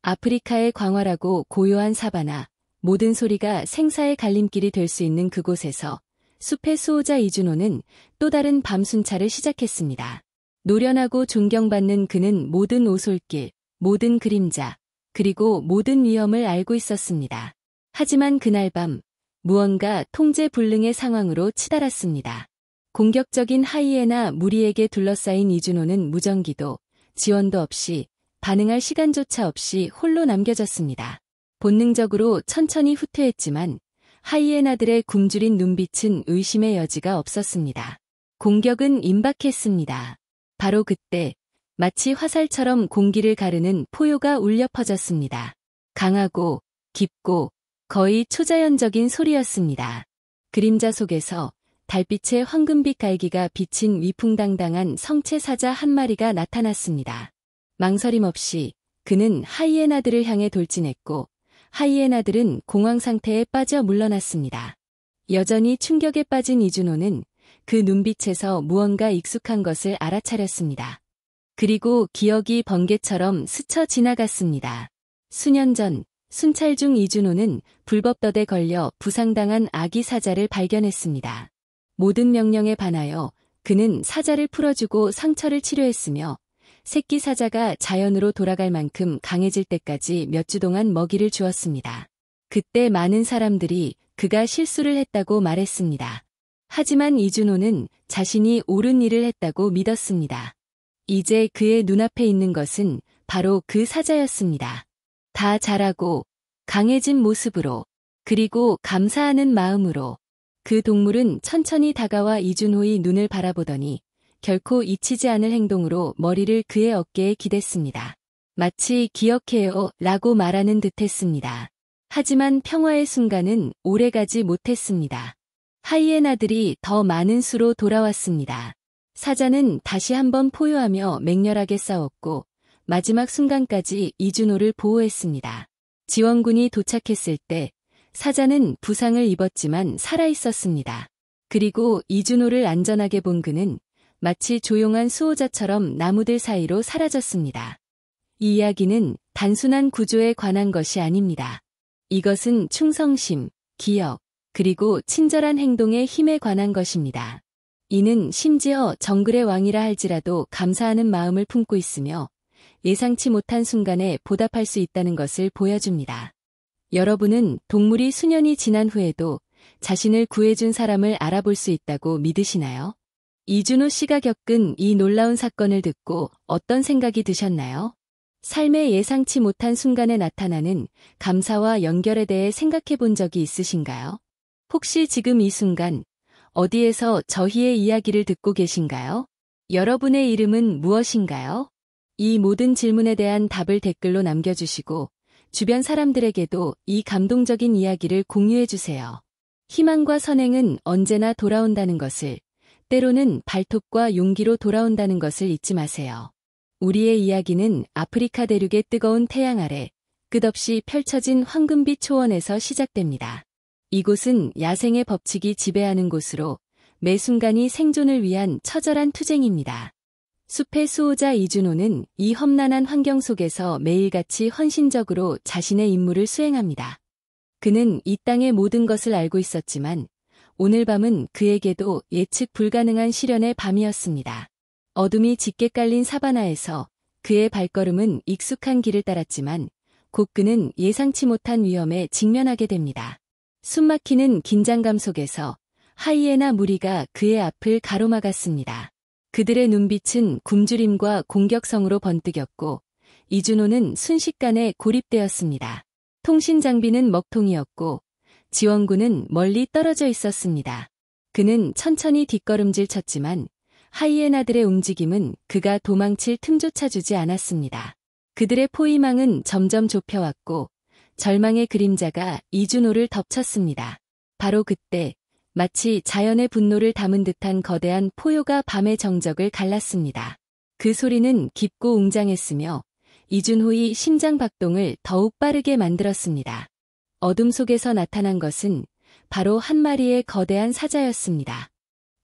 아프리카의 광활하고 고요한 사바나, 모든 소리가 생사의 갈림길이 될 수 있는 그곳에서 숲의 수호자 이준호는 또 다른 밤 순찰을 시작했습니다. 노련하고 존경받는 그는 모든 오솔길, 모든 그림자, 그리고 모든 위험을 알고 있었습니다. 하지만 그날 밤 무언가 통제불능의 상황으로 치달았습니다. 공격적인 하이에나 무리에게 둘러싸인 이준호는 무전기도 지원도 없이 반응할 시간조차 없이 홀로 남겨졌습니다. 본능적으로 천천히 후퇴했지만 하이에나들의 굶주린 눈빛은 의심의 여지가 없었습니다. 공격은 임박했습니다. 바로 그때 마치 화살처럼 공기를 가르는 포효가 울려 퍼졌습니다. 강하고 깊고 거의 초자연적인 소리였습니다. 그림자 속에서 달빛의 황금빛 갈기가 비친 위풍당당한 성체 사자 한 마리가 나타났습니다. 망설임 없이 그는 하이에나들을 향해 돌진했고 하이에나들은 공황 상태에 빠져 물러났습니다. 여전히 충격에 빠진 이준호는 그 눈빛에서 무언가 익숙한 것을 알아차렸습니다. 그리고 기억이 번개처럼 스쳐 지나갔습니다. 수년 전 순찰 중 이준호는 불법덫에 걸려 부상당한 아기 사자를 발견했습니다. 모든 명령에 반하여 그는 사자를 풀어주고 상처를 치료했으며 새끼 사자가 자연으로 돌아갈 만큼 강해질 때까지 몇 주 동안 먹이를 주었습니다. 그때 많은 사람들이 그가 실수를 했다고 말했습니다. 하지만 이준호는 자신이 옳은 일을 했다고 믿었습니다. 이제 그의 눈앞에 있는 것은 바로 그 사자였습니다. 다 자라고 강해진 모습으로 그리고 감사하는 마음으로 그 동물은 천천히 다가와 이준호의 눈을 바라보더니 결코 잊히지 않을 행동으로 머리를 그의 어깨에 기댔습니다. 마치 기억해요 라고 말하는 듯했습니다. 하지만 평화의 순간은 오래가지 못했습니다. 하이에나들이 더 많은 수로 돌아왔습니다. 사자는 다시 한번 포효하며 맹렬하게 싸웠고 마지막 순간까지 이준호를 보호했습니다. 지원군이 도착했을 때 사자는 부상을 입었지만 살아있었습니다. 그리고 이준호를 안전하게 본 그는 마치 조용한 수호자처럼 나무들 사이로 사라졌습니다. 이 이야기는 단순한 구조에 관한 것이 아닙니다. 이것은 충성심, 기억, 그리고 친절한 행동의 힘에 관한 것입니다. 이는 심지어 정글의 왕이라 할지라도 감사하는 마음을 품고 있으며 예상치 못한 순간에 보답할 수 있다는 것을 보여줍니다. 여러분은 동물이 수년이 지난 후에도 자신을 구해준 사람을 알아볼 수 있다고 믿으시나요? 이준호 씨가 겪은 이 놀라운 사건을 듣고 어떤 생각이 드셨나요? 삶의 예상치 못한 순간에 나타나는 감사와 연결에 대해 생각해 본 적이 있으신가요? 혹시 지금 이 순간 어디에서 저희의 이야기를 듣고 계신가요? 여러분의 이름은 무엇인가요? 이 모든 질문에 대한 답을 댓글로 남겨주시고 주변 사람들에게도 이 감동적인 이야기를 공유해주세요. 희망과 선행은 언제나 돌아온다는 것을 때로는 발톱과 용기로 돌아온다는 것을 잊지 마세요. 우리의 이야기는 아프리카 대륙의 뜨거운 태양 아래 끝없이 펼쳐진 황금빛 초원에서 시작됩니다. 이곳은 야생의 법칙이 지배하는 곳으로 매 순간이 생존을 위한 처절한 투쟁입니다. 숲의 수호자 이준호는 이 험난한 환경 속에서 매일같이 헌신적으로 자신의 임무를 수행합니다. 그는 이 땅의 모든 것을 알고 있었지만 오늘 밤은 그에게도 예측 불가능한 시련의 밤이었습니다. 어둠이 짙게 깔린 사바나에서 그의 발걸음은 익숙한 길을 따랐지만 곧 그는 예상치 못한 위험에 직면하게 됩니다. 숨막히는 긴장감 속에서 하이에나 무리가 그의 앞을 가로막았습니다. 그들의 눈빛은 굶주림과 공격성으로 번뜩였고 이준호는 순식간에 고립되었습니다. 통신 장비는 먹통이었고 지원군은 멀리 떨어져 있었습니다. 그는 천천히 뒷걸음질 쳤지만 하이에나들의 움직임은 그가 도망칠 틈조차 주지 않았습니다. 그들의 포위망은 점점 좁혀왔고 절망의 그림자가 이준호를 덮쳤습니다. 바로 그때 마치 자연의 분노를 담은 듯한 거대한 포효가 밤의 정적을 갈랐습니다. 그 소리는 깊고 웅장했으며 이준호의 심장 박동을 더욱 빠르게 만들었습니다. 어둠 속에서 나타난 것은 바로 한 마리의 거대한 사자였습니다.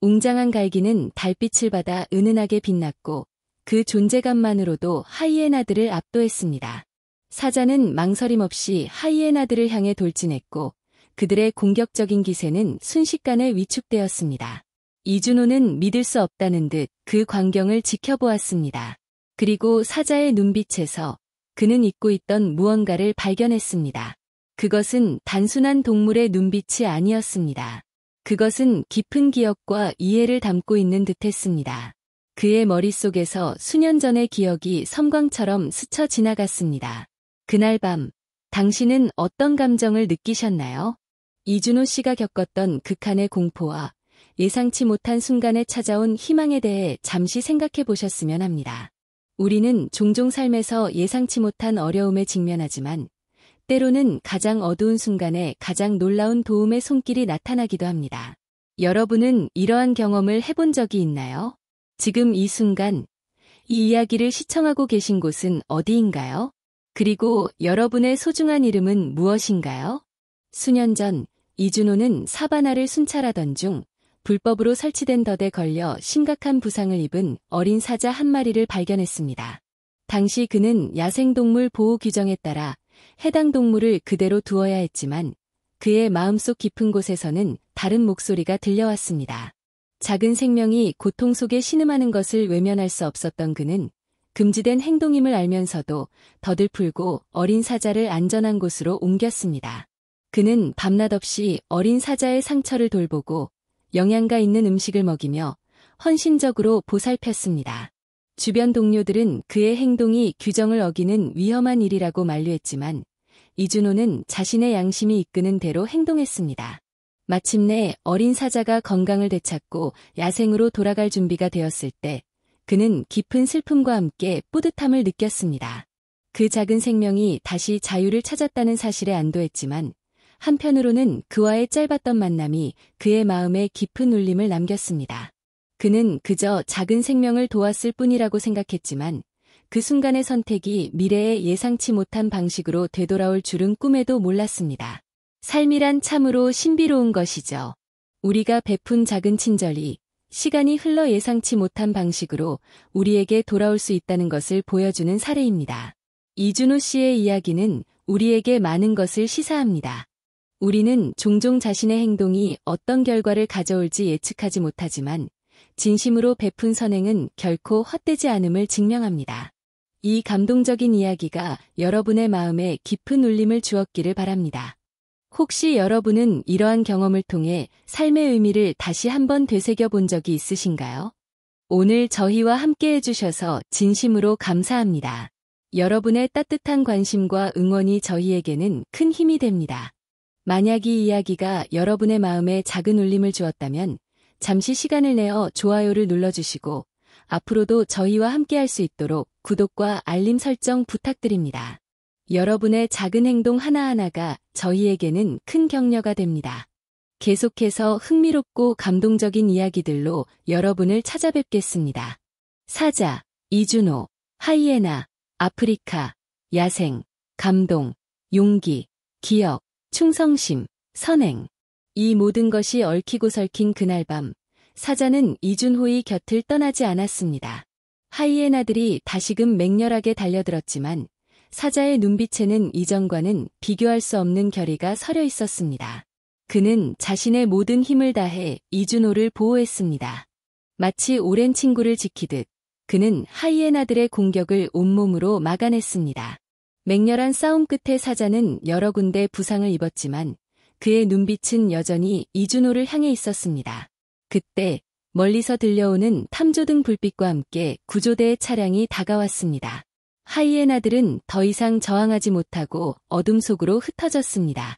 웅장한 갈기는 달빛을 받아 은은하게 빛났고 그 존재감만으로도 하이에나들을 압도했습니다. 사자는 망설임 없이 하이에나들을 향해 돌진했고 그들의 공격적인 기세는 순식간에 위축되었습니다. 이준호는 믿을 수 없다는 듯 그 광경을 지켜보았습니다. 그리고 사자의 눈빛에서 그는 잊고 있던 무언가를 발견했습니다. 그것은 단순한 동물의 눈빛이 아니었습니다. 그것은 깊은 기억과 이해를 담고 있는 듯했습니다. 그의 머릿속에서 수년 전의 기억이 섬광처럼 스쳐 지나갔습니다. 그날 밤, 당신은 어떤 감정을 느끼셨나요? 이준호 씨가 겪었던 극한의 공포와 예상치 못한 순간에 찾아온 희망에 대해 잠시 생각해 보셨으면 합니다. 우리는 종종 삶에서 예상치 못한 어려움에 직면하지만 때로는 가장 어두운 순간에 가장 놀라운 도움의 손길이 나타나기도 합니다. 여러분은 이러한 경험을 해본 적이 있나요? 지금 이 순간, 이 이야기를 시청하고 계신 곳은 어디인가요? 그리고 여러분의 소중한 이름은 무엇인가요? 수년 전, 이준호는 사바나를 순찰하던 중 불법으로 설치된 덫에 걸려 심각한 부상을 입은 어린 사자 한 마리를 발견했습니다. 당시 그는 야생동물 보호 규정에 따라 해당 동물을 그대로 두어야 했지만 그의 마음속 깊은 곳에서는 다른 목소리가 들려왔습니다. 작은 생명이 고통 속에 신음하는 것을 외면할 수 없었던 그는 금지된 행동임을 알면서도 덫을 풀고 어린 사자를 안전한 곳으로 옮겼습니다. 그는 밤낮 없이 어린 사자의 상처를 돌보고 영양가 있는 음식을 먹이며 헌신적으로 보살폈습니다. 주변 동료들은 그의 행동이 규정을 어기는 위험한 일이라고 만류했지만 이준호는 자신의 양심이 이끄는 대로 행동했습니다. 마침내 어린 사자가 건강을 되찾고 야생으로 돌아갈 준비가 되었을 때 그는 깊은 슬픔과 함께 뿌듯함을 느꼈습니다. 그 작은 생명이 다시 자유를 찾았다는 사실에 안도했지만 한편으로는 그와의 짧았던 만남이 그의 마음에 깊은 울림을 남겼습니다. 그는 그저 작은 생명을 도왔을 뿐이라고 생각했지만 그 순간의 선택이 미래의 예상치 못한 방식으로 되돌아올 줄은 꿈에도 몰랐습니다. 삶이란 참으로 신비로운 것이죠. 우리가 베푼 작은 친절이 시간이 흘러 예상치 못한 방식으로 우리에게 돌아올 수 있다는 것을 보여주는 사례입니다. 이준호 씨의 이야기는 우리에게 많은 것을 시사합니다. 우리는 종종 자신의 행동이 어떤 결과를 가져올지 예측하지 못하지만 진심으로 베푼 선행은 결코 헛되지 않음을 증명합니다. 이 감동적인 이야기가 여러분의 마음에 깊은 울림을 주었기를 바랍니다. 혹시 여러분은 이러한 경험을 통해 삶의 의미를 다시 한번 되새겨 본 적이 있으신가요? 오늘 저희와 함께 해주셔서 진심으로 감사합니다. 여러분의 따뜻한 관심과 응원이 저희에게는 큰 힘이 됩니다. 만약 이 이야기가 여러분의 마음에 작은 울림을 주었다면 잠시 시간을 내어 좋아요를 눌러주시고 앞으로도 저희와 함께할 수 있도록 구독과 알림 설정 부탁드립니다. 여러분의 작은 행동 하나하나가 저희에게는 큰 격려가 됩니다. 계속해서 흥미롭고 감동적인 이야기들로 여러분을 찾아뵙겠습니다. 사자, 이준호, 하이에나, 아프리카, 야생, 감동, 용기, 기억, 충성심, 선행. 이 모든 것이 얽히고 설킨 그날 밤, 사자는 이준호의 곁을 떠나지 않았습니다. 하이에나들이 다시금 맹렬하게 달려들었지만 사자의 눈빛에는 이전과는 비교할 수 없는 결의가 서려 있었습니다. 그는 자신의 모든 힘을 다해 이준호를 보호했습니다. 마치 오랜 친구를 지키듯 그는 하이에나들의 공격을 온몸으로 막아냈습니다. 맹렬한 싸움 끝에 사자는 여러 군데 부상을 입었지만 그의 눈빛은 여전히 이준호를 향해 있었습니다. 그때 멀리서 들려오는 탐조등 불빛과 함께 구조대의 차량이 다가왔습니다. 하이에나들은 더 이상 저항하지 못하고 어둠 속으로 흩어졌습니다.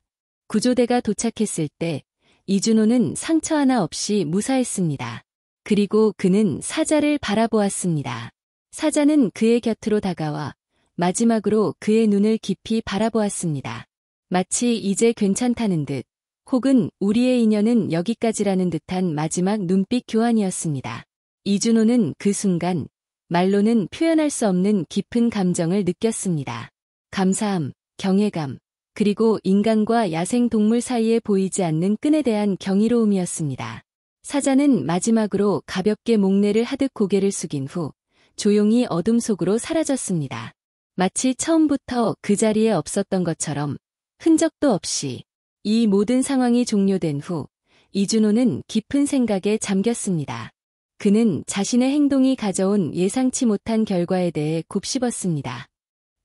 구조대가 도착했을 때 이준호는 상처 하나 없이 무사했습니다. 그리고 그는 사자를 바라보았습니다. 사자는 그의 곁으로 다가와 마지막으로 그의 눈을 깊이 바라보았습니다. 마치 이제 괜찮다는 듯, 혹은 우리의 인연은 여기까지라는 듯한 마지막 눈빛 교환이었습니다. 이준호는 그 순간 말로는 표현할 수 없는 깊은 감정을 느꼈습니다. 감사함, 경외감, 그리고 인간과 야생 동물 사이에 보이지 않는 끈에 대한 경이로움이었습니다. 사자는 마지막으로 가볍게 목례를 하듯 고개를 숙인 후 조용히 어둠 속으로 사라졌습니다. 마치 처음부터 그 자리에 없었던 것처럼 흔적도 없이. 이 모든 상황이 종료된 후 이준호는 깊은 생각에 잠겼습니다. 그는 자신의 행동이 가져온 예상치 못한 결과에 대해 곱씹었습니다.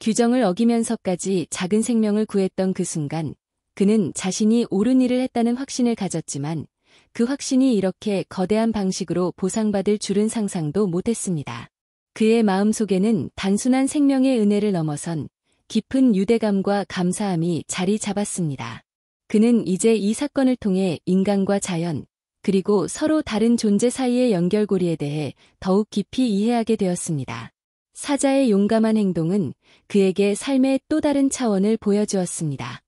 규정을 어기면서까지 작은 생명을 구했던 그 순간 그는 자신이 옳은 일을 했다는 확신을 가졌지만 그 확신이 이렇게 거대한 방식으로 보상받을 줄은 상상도 못했습니다. 그의 마음속에는 단순한 생명의 은혜를 넘어선 깊은 유대감과 감사함이 자리 잡았습니다. 그는 이제 이 사건을 통해 인간과 자연, 그리고 서로 다른 존재 사이의 연결고리에 대해 더욱 깊이 이해하게 되었습니다. 사자의 용감한 행동은 그에게 삶의 또 다른 차원을 보여주었습니다.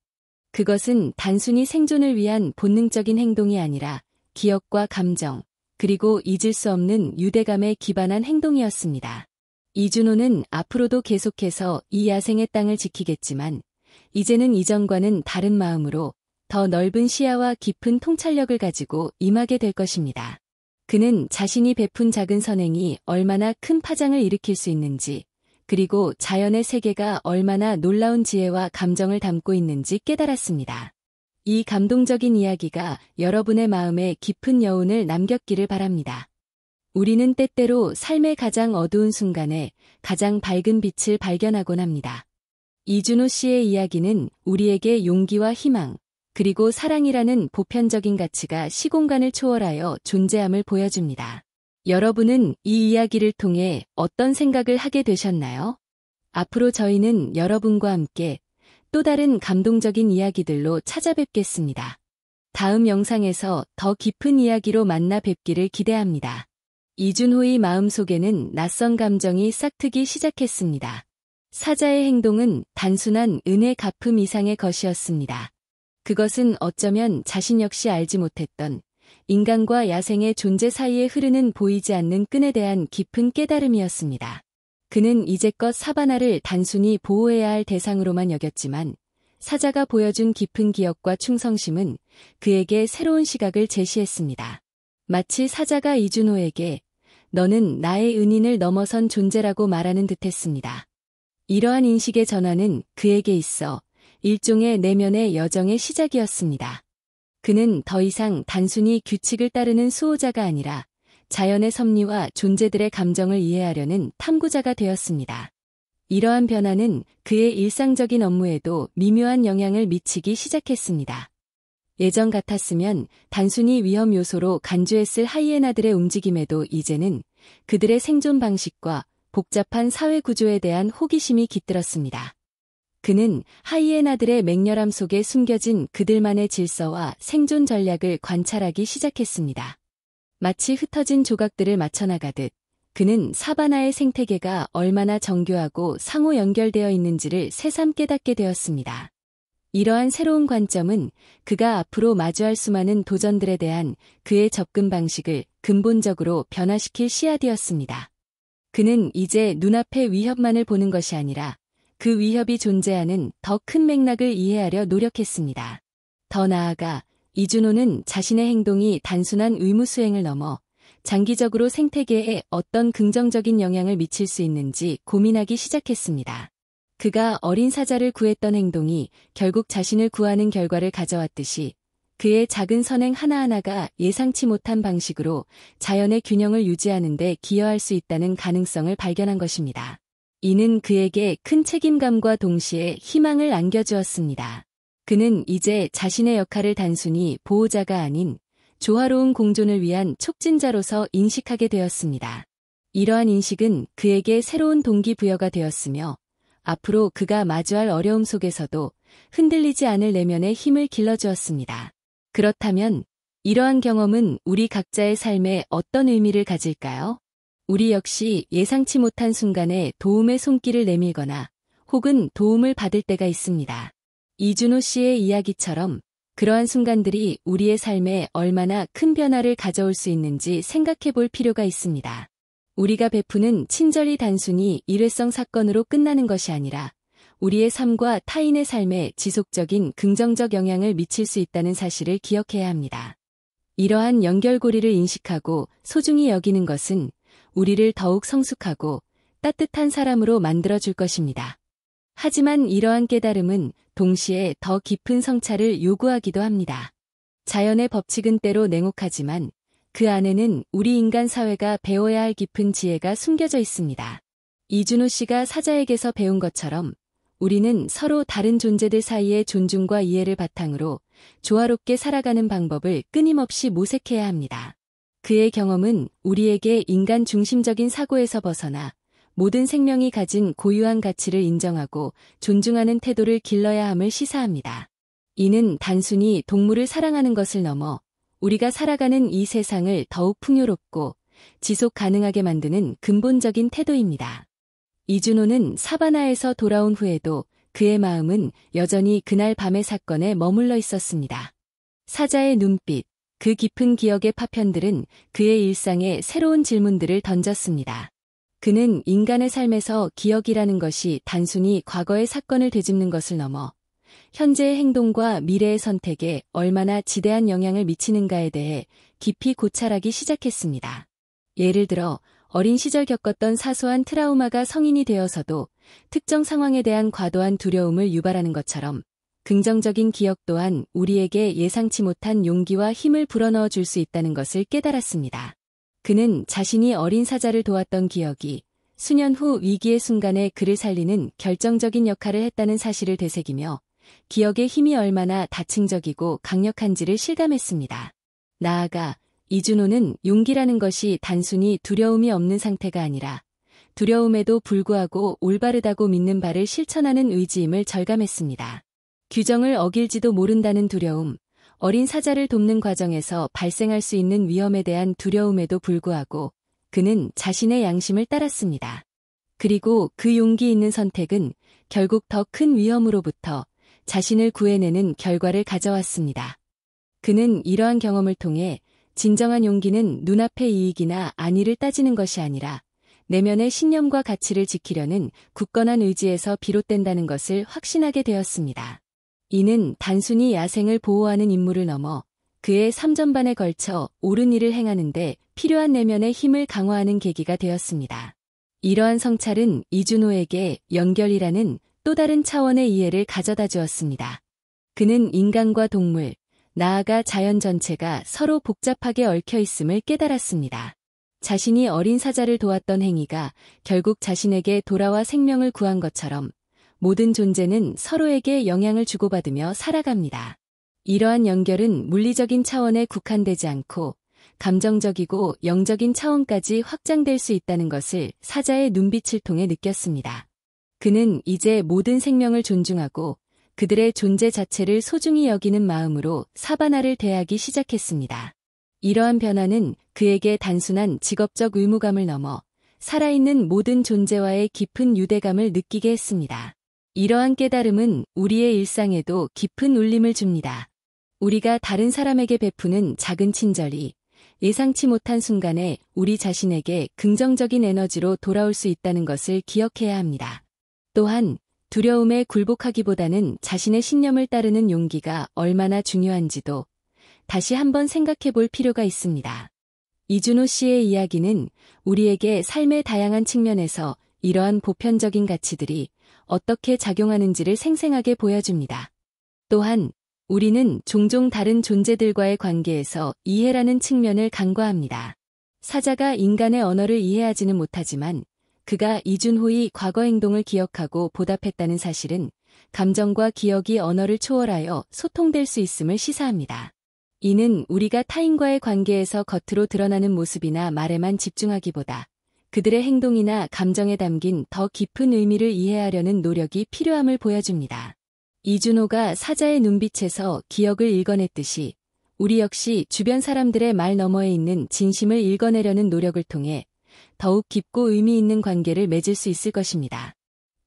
그것은 단순히 생존을 위한 본능적인 행동이 아니라 기억과 감정, 그리고 잊을 수 없는 유대감에 기반한 행동이었습니다. 이준호는 앞으로도 계속해서 이 야생의 땅을 지키겠지만 이제는 이전과는 다른 마음으로 더 넓은 시야와 깊은 통찰력을 가지고 임하게 될 것입니다. 그는 자신이 베푼 작은 선행이 얼마나 큰 파장을 일으킬 수 있는지, 그리고 자연의 세계가 얼마나 놀라운 지혜와 감정을 담고 있는지 깨달았습니다. 이 감동적인 이야기가 여러분의 마음에 깊은 여운을 남겼기를 바랍니다. 우리는 때때로 삶의 가장 어두운 순간에 가장 밝은 빛을 발견하곤 합니다. 이준호 씨의 이야기는 우리에게 용기와 희망, 그리고 사랑이라는 보편적인 가치가 시공간을 초월하여 존재함을 보여줍니다. 여러분은 이 이야기를 통해 어떤 생각을 하게 되셨나요? 앞으로 저희는 여러분과 함께 또 다른 감동적인 이야기들로 찾아뵙겠습니다. 다음 영상에서 더 깊은 이야기로 만나 뵙기를 기대합니다. 이준호의 마음속에는 낯선 감정이 싹트기 시작했습니다. 사자의 행동은 단순한 은혜 갚음 이상의 것이었습니다. 그것은 어쩌면 자신 역시 알지 못했던 인간과 야생의 존재 사이에 흐르는 보이지 않는 끈에 대한 깊은 깨달음이었습니다. 그는 이제껏 사바나를 단순히 보호해야 할 대상으로만 여겼지만 사자가 보여준 깊은 기억과 충성심은 그에게 새로운 시각을 제시했습니다. 마치 사자가 이준호에게 너는 나의 은인을 넘어선 존재라고 말하는 듯했습니다. 이러한 인식의 전환은 그에게 있어 일종의 내면의 여정의 시작이었습니다. 그는 더 이상 단순히 규칙을 따르는 수호자가 아니라 자연의 섭리와 존재들의 감정을 이해하려는 탐구자가 되었습니다. 이러한 변화는 그의 일상적인 업무에도 미묘한 영향을 미치기 시작했습니다. 예전 같았으면 단순히 위험 요소로 간주했을 하이에나들의 움직임에도 이제는 그들의 생존 방식과 복잡한 사회 구조에 대한 호기심이 깃들었습니다. 그는 하이에나들의 맹렬함 속에 숨겨진 그들만의 질서와 생존 전략을 관찰하기 시작했습니다. 마치 흩어진 조각들을 맞춰나가듯 그는 사바나의 생태계가 얼마나 정교하고 상호 연결되어 있는지를 새삼 깨닫게 되었습니다. 이러한 새로운 관점은 그가 앞으로 마주할 수많은 도전들에 대한 그의 접근 방식을 근본적으로 변화시킬 씨앗이었습니다. 그는 이제 눈앞의 위협만을 보는 것이 아니라 그 위협이 존재하는 더 큰 맥락을 이해하려 노력했습니다. 더 나아가 이준호는 자신의 행동이 단순한 의무 수행을 넘어 장기적으로 생태계에 어떤 긍정적인 영향을 미칠 수 있는지 고민하기 시작했습니다. 그가 어린 사자를 구했던 행동이 결국 자신을 구하는 결과를 가져왔듯이 그의 작은 선행 하나하나가 예상치 못한 방식으로 자연의 균형을 유지하는 데 기여할 수 있다는 가능성을 발견한 것입니다. 이는 그에게 큰 책임감과 동시에 희망을 안겨주었습니다. 그는 이제 자신의 역할을 단순히 보호자가 아닌 조화로운 공존을 위한 촉진자로서 인식하게 되었습니다. 이러한 인식은 그에게 새로운 동기부여가 되었으며 앞으로 그가 마주할 어려움 속에서도 흔들리지 않을 내면의 힘을 길러주었습니다. 그렇다면 이러한 경험은 우리 각자의 삶에 어떤 의미를 가질까요? 우리 역시 예상치 못한 순간에 도움의 손길을 내밀거나 혹은 도움을 받을 때가 있습니다. 이준호 씨의 이야기처럼 그러한 순간들이 우리의 삶에 얼마나 큰 변화를 가져올 수 있는지 생각해 볼 필요가 있습니다. 우리가 베푸는 친절이 단순히 일회성 사건으로 끝나는 것이 아니라 우리의 삶과 타인의 삶에 지속적인 긍정적 영향을 미칠 수 있다는 사실을 기억해야 합니다. 이러한 연결고리를 인식하고 소중히 여기는 것은 우리를 더욱 성숙하고 따뜻한 사람으로 만들어줄 것입니다. 하지만 이러한 깨달음은 동시에 더 깊은 성찰을 요구하기도 합니다. 자연의 법칙은 때로 냉혹하지만 그 안에는 우리 인간 사회가 배워야 할 깊은 지혜가 숨겨져 있습니다. 이준호 씨가 사자에게서 배운 것처럼 우리는 서로 다른 존재들 사이의 존중과 이해를 바탕으로 조화롭게 살아가는 방법을 끊임없이 모색해야 합니다. 그의 경험은 우리에게 인간 중심적인 사고에서 벗어나 모든 생명이 가진 고유한 가치를 인정하고 존중하는 태도를 길러야 함을 시사합니다. 이는 단순히 동물을 사랑하는 것을 넘어 우리가 살아가는 이 세상을 더욱 풍요롭고 지속 가능하게 만드는 근본적인 태도입니다. 이준호는 사바나에서 돌아온 후에도 그의 마음은 여전히 그날 밤의 사건에 머물러 있었습니다. 사자의 눈빛, 그 깊은 기억의 파편들은 그의 일상에 새로운 질문들을 던졌습니다. 그는 인간의 삶에서 기억이라는 것이 단순히 과거의 사건을 되짚는 것을 넘어 현재의 행동과 미래의 선택에 얼마나 지대한 영향을 미치는가에 대해 깊이 고찰하기 시작했습니다. 예를 들어 어린 시절 겪었던 사소한 트라우마가 성인이 되어서도 특정 상황에 대한 과도한 두려움을 유발하는 것처럼 긍정적인 기억 또한 우리에게 예상치 못한 용기와 힘을 불어넣어 줄 수 있다는 것을 깨달았습니다. 그는 자신이 어린 사자를 도왔던 기억이 수년 후 위기의 순간에 그를 살리는 결정적인 역할을 했다는 사실을 되새기며 기억의 힘이 얼마나 다층적이고 강력한지를 실감했습니다. 나아가 이준호는 용기라는 것이 단순히 두려움이 없는 상태가 아니라 두려움에도 불구하고 올바르다고 믿는 바를 실천하는 의지임을 절감했습니다. 규정을 어길지도 모른다는 두려움, 어린 사자를 돕는 과정에서 발생할 수 있는 위험에 대한 두려움에도 불구하고 그는 자신의 양심을 따랐습니다. 그리고 그 용기 있는 선택은 결국 더 큰 위험으로부터 자신을 구해내는 결과를 가져왔습니다. 그는 이러한 경험을 통해 진정한 용기는 눈앞의 이익이나 안위를 따지는 것이 아니라 내면의 신념과 가치를 지키려는 굳건한 의지에서 비롯된다는 것을 확신하게 되었습니다. 이는 단순히 야생을 보호하는 임무를 넘어 그의 3전반에 걸쳐 옳은 일을 행하는 데 필요한 내면의 힘을 강화하는 계기가 되었습니다. 이러한 성찰은 이준호에게 연결이라는 또 다른 차원의 이해를 가져다 주었습니다. 그는 인간과 동물, 나아가 자연 전체가 서로 복잡하게 얽혀 있음을 깨달았습니다. 자신이 어린 사자를 도왔던 행위가 결국 자신에게 돌아와 생명을 구한 것처럼 모든 존재는 서로에게 영향을 주고받으며 살아갑니다. 이러한 연결은 물리적인 차원에 국한되지 않고 감정적이고 영적인 차원까지 확장될 수 있다는 것을 사자의 눈빛을 통해 느꼈습니다. 그는 이제 모든 생명을 존중하고 그들의 존재 자체를 소중히 여기는 마음으로 사바나를 대하기 시작했습니다. 이러한 변화는 그에게 단순한 직업적 의무감을 넘어 살아있는 모든 존재와의 깊은 유대감을 느끼게 했습니다. 이러한 깨달음은 우리의 일상에도 깊은 울림을 줍니다. 우리가 다른 사람에게 베푸는 작은 친절이 예상치 못한 순간에 우리 자신에게 긍정적인 에너지로 돌아올 수 있다는 것을 기억해야 합니다. 또한 두려움에 굴복하기보다는 자신의 신념을 따르는 용기가 얼마나 중요한지도 다시 한번 생각해 볼 필요가 있습니다. 이준호 씨의 이야기는 우리에게 삶의 다양한 측면에서 이러한 보편적인 가치들이 어떻게 작용하는지를 생생하게 보여줍니다. 또한 우리는 종종 다른 존재들과의 관계에서 이해라는 측면을 간과합니다. 사자가 인간의 언어를 이해하지는 못하지만 그가 이준호의 과거 행동을 기억하고 보답했다는 사실은 감정과 기억이 언어를 초월하여 소통될 수 있음을 시사합니다. 이는 우리가 타인과의 관계에서 겉으로 드러나는 모습이나 말에만 집중하기보다 그들의 행동이나 감정에 담긴 더 깊은 의미를 이해하려는 노력이 필요함을 보여줍니다. 이준호가 사자의 눈빛에서 기억을 읽어냈듯이 우리 역시 주변 사람들의 말 너머에 있는 진심을 읽어내려는 노력을 통해 더욱 깊고 의미 있는 관계를 맺을 수 있을 것입니다.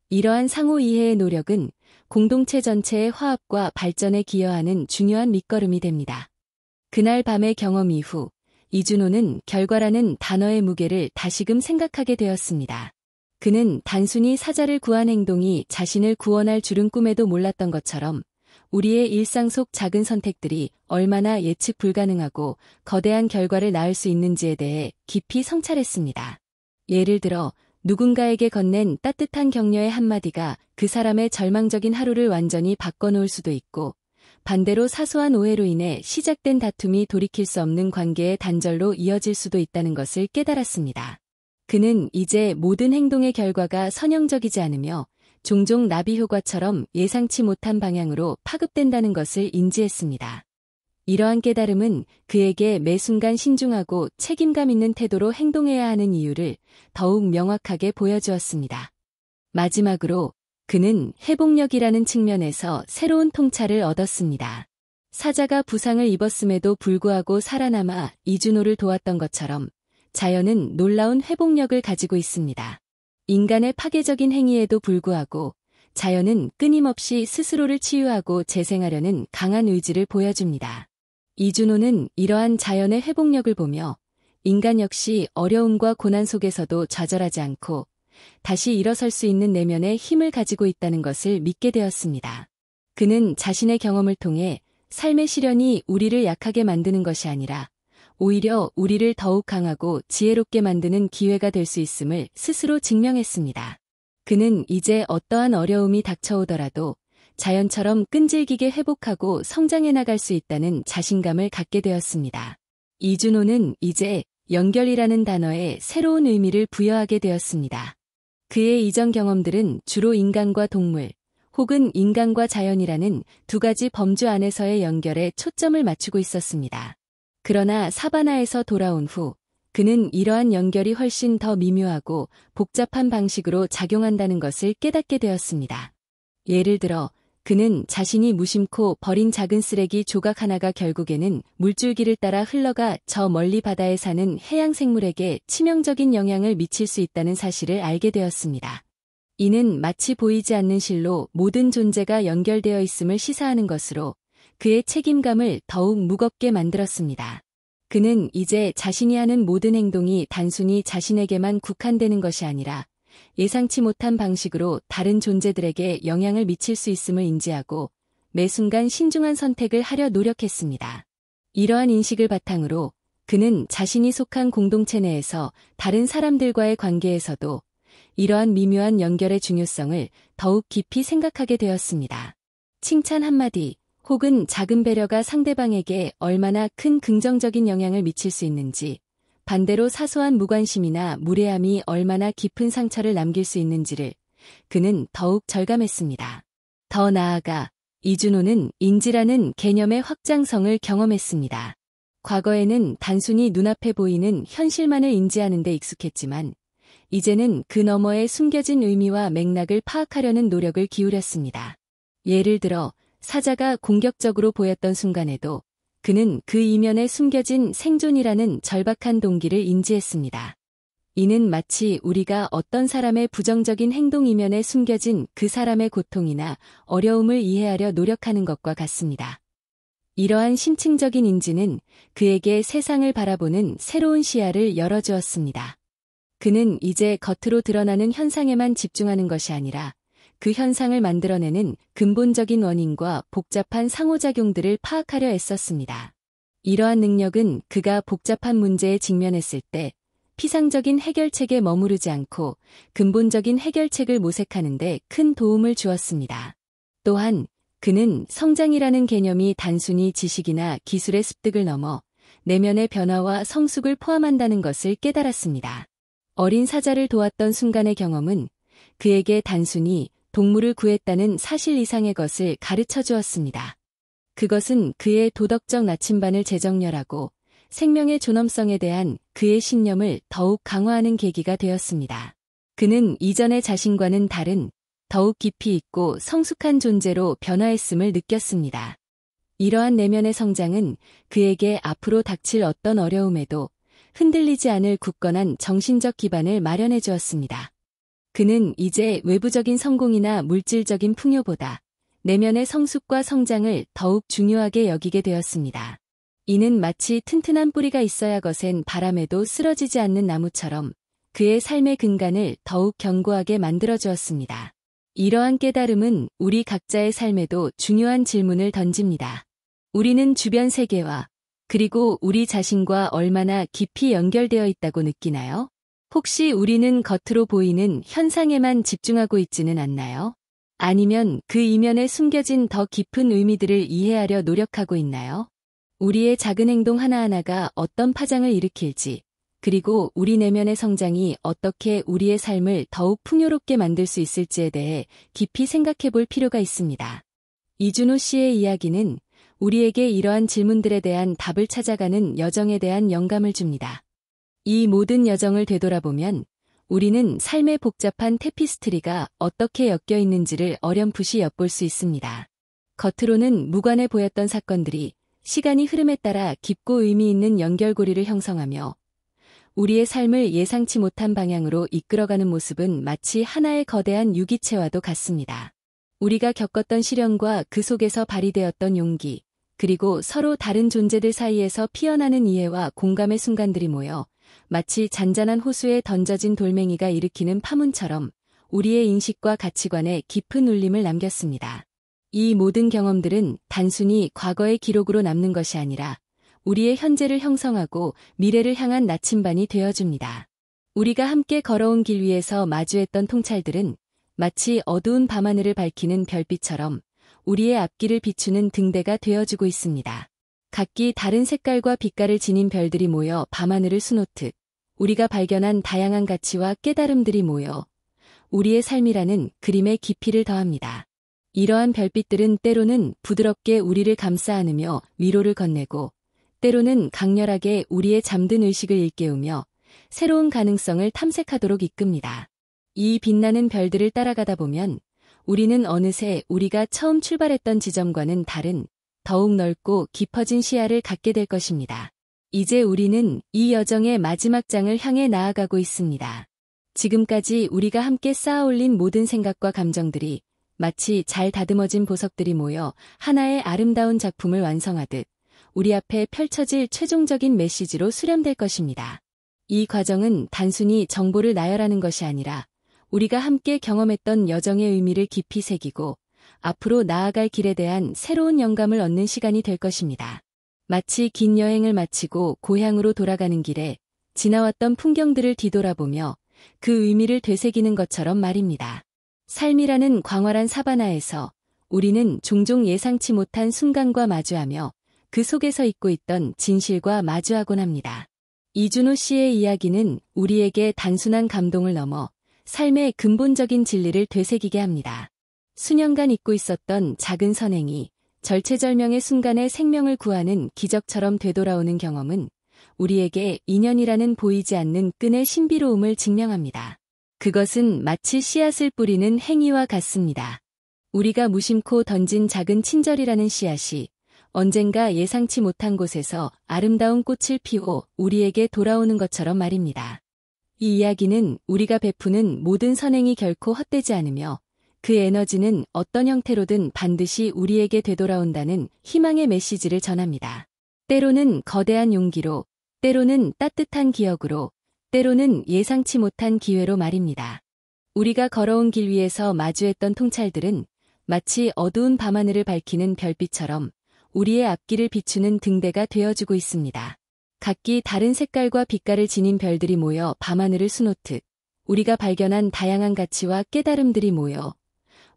이러한 상호 이해의 노력은 공동체 전체의 화합과 발전에 기여하는 중요한 밑거름이 됩니다. 그날 밤의 경험 이후 이준호는 결과라는 단어의 무게를 다시금 생각하게 되었습니다. 그는 단순히 사자를 구한 행동이 자신을 구원할 줄은 꿈에도 몰랐던 것처럼 우리의 일상 속 작은 선택들이 얼마나 예측 불가능하고 거대한 결과를 낳을 수 있는지에 대해 깊이 성찰했습니다. 예를 들어 누군가에게 건넨 따뜻한 격려의 한마디가 그 사람의 절망적인 하루를 완전히 바꿔놓을 수도 있고 반대로 사소한 오해로 인해 시작된 다툼이 돌이킬 수 없는 관계의 단절로 이어질 수도 있다는 것을 깨달았습니다. 그는 이제 모든 행동의 결과가 선형적이지 않으며 종종 나비 효과처럼 예상치 못한 방향으로 파급된다는 것을 인지했습니다. 이러한 깨달음은 그에게 매 순간 신중하고 책임감 있는 태도로 행동해야 하는 이유를 더욱 명확하게 보여주었습니다. 마지막으로 그는 회복력이라는 측면에서 새로운 통찰을 얻었습니다. 사자가 부상을 입었음에도 불구하고 살아남아 이준호를 도왔던 것처럼 자연은 놀라운 회복력을 가지고 있습니다. 인간의 파괴적인 행위에도 불구하고 자연은 끊임없이 스스로를 치유하고 재생하려는 강한 의지를 보여줍니다. 이준호는 이러한 자연의 회복력을 보며 인간 역시 어려움과 고난 속에서도 좌절하지 않고 다시 일어설 수 있는 내면의 힘을 가지고 있다는 것을 믿게 되었습니다. 그는 자신의 경험을 통해 삶의 시련이 우리를 약하게 만드는 것이 아니라 오히려 우리를 더욱 강하고 지혜롭게 만드는 기회가 될 수 있음을 스스로 증명했습니다. 그는 이제 어떠한 어려움이 닥쳐오더라도 자연처럼 끈질기게 회복하고 성장해 나갈 수 있다는 자신감을 갖게 되었습니다. 이준호는 이제 연결이라는 단어에 새로운 의미를 부여하게 되었습니다. 그의 이전 경험들은 주로 인간과 동물, 혹은 인간과 자연이라는 두 가지 범주 안에서의 연결에 초점을 맞추고 있었습니다. 그러나 사바나에서 돌아온 후 그는 이러한 연결이 훨씬 더 미묘하고 복잡한 방식으로 작용한다는 것을 깨닫게 되었습니다. 예를 들어 그는 자신이 무심코 버린 작은 쓰레기 조각 하나가 결국에는 물줄기를 따라 흘러가 저 멀리 바다에 사는 해양 생물에게 치명적인 영향을 미칠 수 있다는 사실을 알게 되었습니다. 이는 마치 보이지 않는 실로 모든 존재가 연결되어 있음을 시사하는 것으로 그의 책임감을 더욱 무겁게 만들었습니다. 그는 이제 자신이 하는 모든 행동이 단순히 자신에게만 국한되는 것이 아니라 예상치 못한 방식으로 다른 존재들에게 영향을 미칠 수 있음을 인지하고 매 순간 신중한 선택을 하려 노력했습니다. 이러한 인식을 바탕으로 그는 자신이 속한 공동체 내에서 다른 사람들과의 관계에서도 이러한 미묘한 연결의 중요성을 더욱 깊이 생각하게 되었습니다. 칭찬 한마디 혹은 작은 배려가 상대방에게 얼마나 큰 긍정적인 영향을 미칠 수 있는지, 반대로 사소한 무관심이나 무례함이 얼마나 깊은 상처를 남길 수 있는지를 그는 더욱 절감했습니다. 더 나아가 이준호는 인지라는 개념의 확장성을 경험했습니다. 과거에는 단순히 눈앞에 보이는 현실만을 인지하는 데 익숙했지만 이제는 그 너머에 숨겨진 의미와 맥락을 파악하려는 노력을 기울였습니다. 예를 들어 사자가 공격적으로 보였던 순간에도 그는 그 이면에 숨겨진 생존이라는 절박한 동기를 인지했습니다. 이는 마치 우리가 어떤 사람의 부정적인 행동 이면에 숨겨진 그 사람의 고통이나 어려움을 이해하려 노력하는 것과 같습니다. 이러한 심층적인 인지는 그에게 세상을 바라보는 새로운 시야를 열어주었습니다. 그는 이제 겉으로 드러나는 현상에만 집중하는 것이 아니라 그 현상을 만들어내는 근본적인 원인과 복잡한 상호작용들을 파악하려 애썼습니다. 이러한 능력은 그가 복잡한 문제에 직면했을 때 피상적인 해결책에 머무르지 않고 근본적인 해결책을 모색하는 데 큰 도움을 주었습니다. 또한 그는 성장이라는 개념이 단순히 지식이나 기술의 습득을 넘어 내면의 변화와 성숙을 포함한다는 것을 깨달았습니다. 어린 사자를 도왔던 순간의 경험은 그에게 단순히 동물을 구했다는 사실 이상의 것을 가르쳐 주었습니다. 그것은 그의 도덕적 나침반을 재정렬하고 생명의 존엄성에 대한 그의 신념을 더욱 강화하는 계기가 되었습니다. 그는 이전의 자신과는 다른 더욱 깊이 있고 성숙한 존재로 변화했음을 느꼈습니다. 이러한 내면의 성장은 그에게 앞으로 닥칠 어떤 어려움에도 흔들리지 않을 굳건한 정신적 기반을 마련해 주었습니다. 그는 이제 외부적인 성공이나 물질적인 풍요보다 내면의 성숙과 성장을 더욱 중요하게 여기게 되었습니다. 이는 마치 튼튼한 뿌리가 있어야 거센 바람에도 쓰러지지 않는 나무처럼 그의 삶의 근간을 더욱 견고하게 만들어 주었습니다. 이러한 깨달음은 우리 각자의 삶에도 중요한 질문을 던집니다. 우리는 주변 세계와 그리고 우리 자신과 얼마나 깊이 연결되어 있다고 느끼나요? 혹시 우리는 겉으로 보이는 현상에만 집중하고 있지는 않나요? 아니면 그 이면에 숨겨진 더 깊은 의미들을 이해하려 노력하고 있나요? 우리의 작은 행동 하나하나가 어떤 파장을 일으킬지, 그리고 우리 내면의 성장이 어떻게 우리의 삶을 더욱 풍요롭게 만들 수 있을지에 대해 깊이 생각해 볼 필요가 있습니다. 이준호 씨의 이야기는 우리에게 이러한 질문들에 대한 답을 찾아가는 여정에 대한 영감을 줍니다. 이 모든 여정을 되돌아보면 우리는 삶의 복잡한 테피스트리가 어떻게 엮여 있는지를 어렴풋이 엿볼 수 있습니다. 겉으로는 무관해 보였던 사건들이 시간이 흐름에 따라 깊고 의미 있는 연결고리를 형성하며 우리의 삶을 예상치 못한 방향으로 이끌어가는 모습은 마치 하나의 거대한 유기체와도 같습니다. 우리가 겪었던 시련과 그 속에서 발휘되었던 용기, 그리고 서로 다른 존재들 사이에서 피어나는 이해와 공감의 순간들이 모여 마치 잔잔한 호수에 던져진 돌멩이가 일으키는 파문처럼 우리의 인식과 가치관에 깊은 울림을 남겼습니다. 이 모든 경험들은 단순히 과거의 기록으로 남는 것이 아니라 우리의 현재를 형성하고 미래를 향한 나침반이 되어줍니다. 우리가 함께 걸어온 길 위에서 마주했던 통찰들은 마치 어두운 밤하늘을 밝히는 별빛처럼 우리의 앞길을 비추는 등대가 되어주고 있습니다. 각기 다른 색깔과 빛깔을 지닌 별들이 모여 밤하늘을 수놓듯 우리가 발견한 다양한 가치와 깨달음들이 모여 우리의 삶이라는 그림의 깊이를 더합니다. 이러한 별빛들은 때로는 부드럽게 우리를 감싸 안으며 위로를 건네고 때로는 강렬하게 우리의 잠든 의식을 일깨우며 새로운 가능성을 탐색하도록 이끕니다. 이 빛나는 별들을 따라가다 보면 우리는 어느새 우리가 처음 출발했던 지점과는 다른 더욱 넓고 깊어진 시야를 갖게 될 것입니다. 이제 우리는 이 여정의 마지막 장을 향해 나아가고 있습니다. 지금까지 우리가 함께 쌓아올린 모든 생각과 감정들이 마치 잘 다듬어진 보석들이 모여 하나의 아름다운 작품을 완성하듯 우리 앞에 펼쳐질 최종적인 메시지로 수렴될 것입니다. 이 과정은 단순히 정보를 나열하는 것이 아니라 우리가 함께 경험했던 여정의 의미를 깊이 새기고 앞으로 나아갈 길에 대한 새로운 영감을 얻는 시간이 될 것입니다. 마치 긴 여행을 마치고 고향으로 돌아가는 길에 지나왔던 풍경들을 뒤돌아보며 그 의미를 되새기는 것처럼 말입니다. 삶이라는 광활한 사바나에서 우리는 종종 예상치 못한 순간과 마주하며 그 속에서 잊고 있던 진실과 마주하곤 합니다. 이준호 씨의 이야기는 우리에게 단순한 감동을 넘어 삶의 근본적인 진리를 되새기게 합니다. 수년간 잊고 있었던 작은 선행이 절체절명의 순간에 생명을 구하는 기적처럼 되돌아오는 경험은 우리에게 인연이라는 보이지 않는 끈의 신비로움을 증명합니다. 그것은 마치 씨앗을 뿌리는 행위와 같습니다. 우리가 무심코 던진 작은 친절이라는 씨앗이 언젠가 예상치 못한 곳에서 아름다운 꽃을 피워 우리에게 돌아오는 것처럼 말입니다. 이 이야기는 우리가 베푸는 모든 선행이 결코 헛되지 않으며 그 에너지는 어떤 형태로든 반드시 우리에게 되돌아온다는 희망의 메시지를 전합니다. 때로는 거대한 용기로, 때로는 따뜻한 기억으로, 때로는 예상치 못한 기회로 말입니다. 우리가 걸어온 길 위에서 마주했던 통찰들은 마치 어두운 밤하늘을 밝히는 별빛처럼 우리의 앞길을 비추는 등대가 되어주고 있습니다. 각기 다른 색깔과 빛깔을 지닌 별들이 모여 밤하늘을 수놓듯 우리가 발견한 다양한 가치와 깨달음들이 모여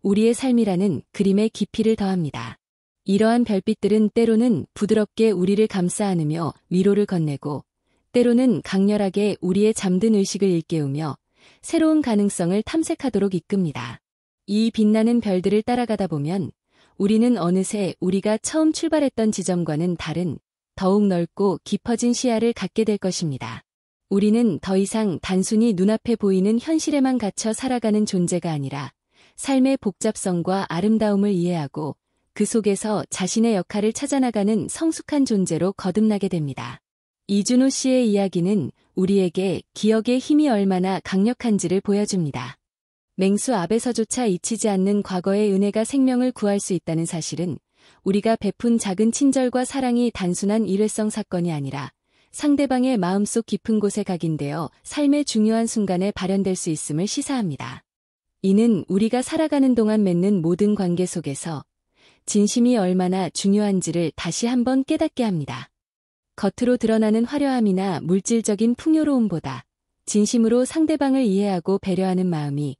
우리의 삶이라는 그림의 깊이를 더합니다. 이러한 별빛들은 때로는 부드럽게 우리를 감싸 안으며 위로를 건네고 때로는 강렬하게 우리의 잠든 의식을 일깨우며 새로운 가능성을 탐색하도록 이끕니다. 이 빛나는 별들을 따라가다 보면 우리는 어느새 우리가 처음 출발했던 지점과는 다른 더욱 넓고 깊어진 시야를 갖게 될 것입니다. 우리는 더 이상 단순히 눈앞에 보이는 현실에만 갇혀 살아가는 존재가 아니라 삶의 복잡성과 아름다움을 이해하고 그 속에서 자신의 역할을 찾아나가는 성숙한 존재로 거듭나게 됩니다. 이준호 씨의 이야기는 우리에게 기억의 힘이 얼마나 강력한지를 보여줍니다. 맹수 앞에서조차 잊히지 않는 과거의 은혜가 생명을 구할 수 있다는 사실은 우리가 베푼 작은 친절과 사랑이 단순한 일회성 사건이 아니라 상대방의 마음속 깊은 곳에 각인되어 삶의 중요한 순간에 발현될 수 있음을 시사합니다. 이는 우리가 살아가는 동안 맺는 모든 관계 속에서 진심이 얼마나 중요한지를 다시 한번 깨닫게 합니다. 겉으로 드러나는 화려함이나 물질적인 풍요로움보다 진심으로 상대방을 이해하고 배려하는 마음이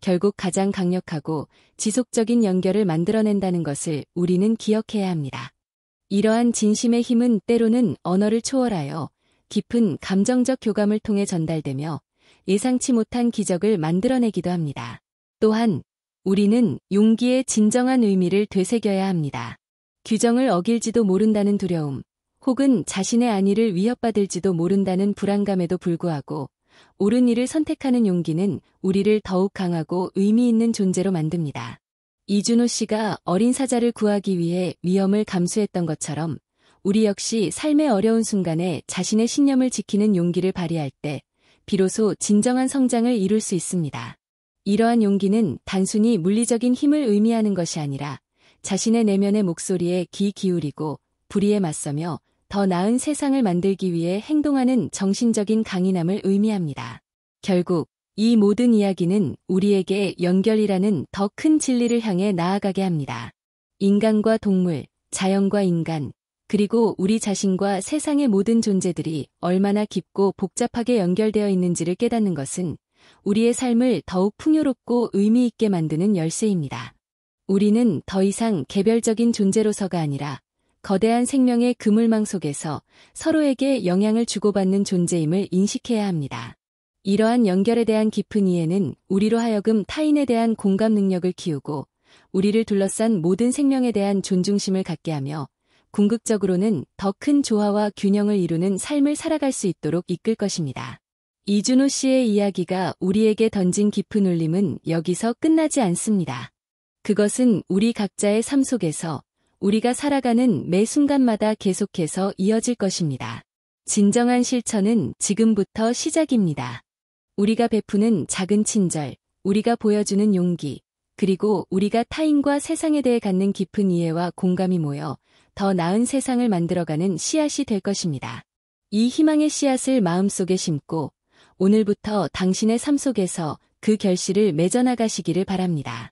결국 가장 강력하고 지속적인 연결을 만들어낸다는 것을 우리는 기억해야 합니다. 이러한 진심의 힘은 때로는 언어를 초월하여 깊은 감정적 교감을 통해 전달되며 예상치 못한 기적을 만들어내기도 합니다. 또한 우리는 용기의 진정한 의미를 되새겨야 합니다. 규정을 어길지도 모른다는 두려움, 혹은 자신의 안위를 위협받을지도 모른다는 불안감에도 불구하고 옳은 일을 선택하는 용기는 우리를 더욱 강하고 의미 있는 존재로 만듭니다. 이준호 씨가 어린 사자를 구하기 위해 위험을 감수했던 것처럼 우리 역시 삶의 어려운 순간에 자신의 신념을 지키는 용기를 발휘할 때 비로소 진정한 성장을 이룰 수 있습니다. 이러한 용기는 단순히 물리적인 힘을 의미하는 것이 아니라 자신의 내면의 목소리에 귀 기울이고 불의에 맞서며 더 나은 세상을 만들기 위해 행동하는 정신적인 강인함을 의미합니다. 결국 이 모든 이야기는 우리에게 연결이라는 더 큰 진리를 향해 나아가게 합니다. 인간과 동물, 자연과 인간, 그리고 우리 자신과 세상의 모든 존재들이 얼마나 깊고 복잡하게 연결되어 있는지를 깨닫는 것은 우리의 삶을 더욱 풍요롭고 의미 있게 만드는 열쇠입니다. 우리는 더 이상 개별적인 존재로서가 아니라 거대한 생명의 그물망 속에서 서로에게 영향을 주고받는 존재임을 인식해야 합니다. 이러한 연결에 대한 깊은 이해는 우리로 하여금 타인에 대한 공감 능력을 키우고 우리를 둘러싼 모든 생명에 대한 존중심을 갖게 하며 궁극적으로는 더 큰 조화와 균형을 이루는 삶을 살아갈 수 있도록 이끌 것입니다. 이준호 씨의 이야기가 우리에게 던진 깊은 울림은 여기서 끝나지 않습니다. 그것은 우리 각자의 삶 속에서 우리가 살아가는 매 순간마다 계속해서 이어질 것입니다. 진정한 실천은 지금부터 시작입니다. 우리가 베푸는 작은 친절, 우리가 보여주는 용기, 그리고 우리가 타인과 세상에 대해 갖는 깊은 이해와 공감이 모여 더 나은 세상을 만들어가는 씨앗이 될 것입니다. 이 희망의 씨앗을 마음속에 심고 오늘부터 당신의 삶 속에서 그 결실을 맺어나가시기를 바랍니다.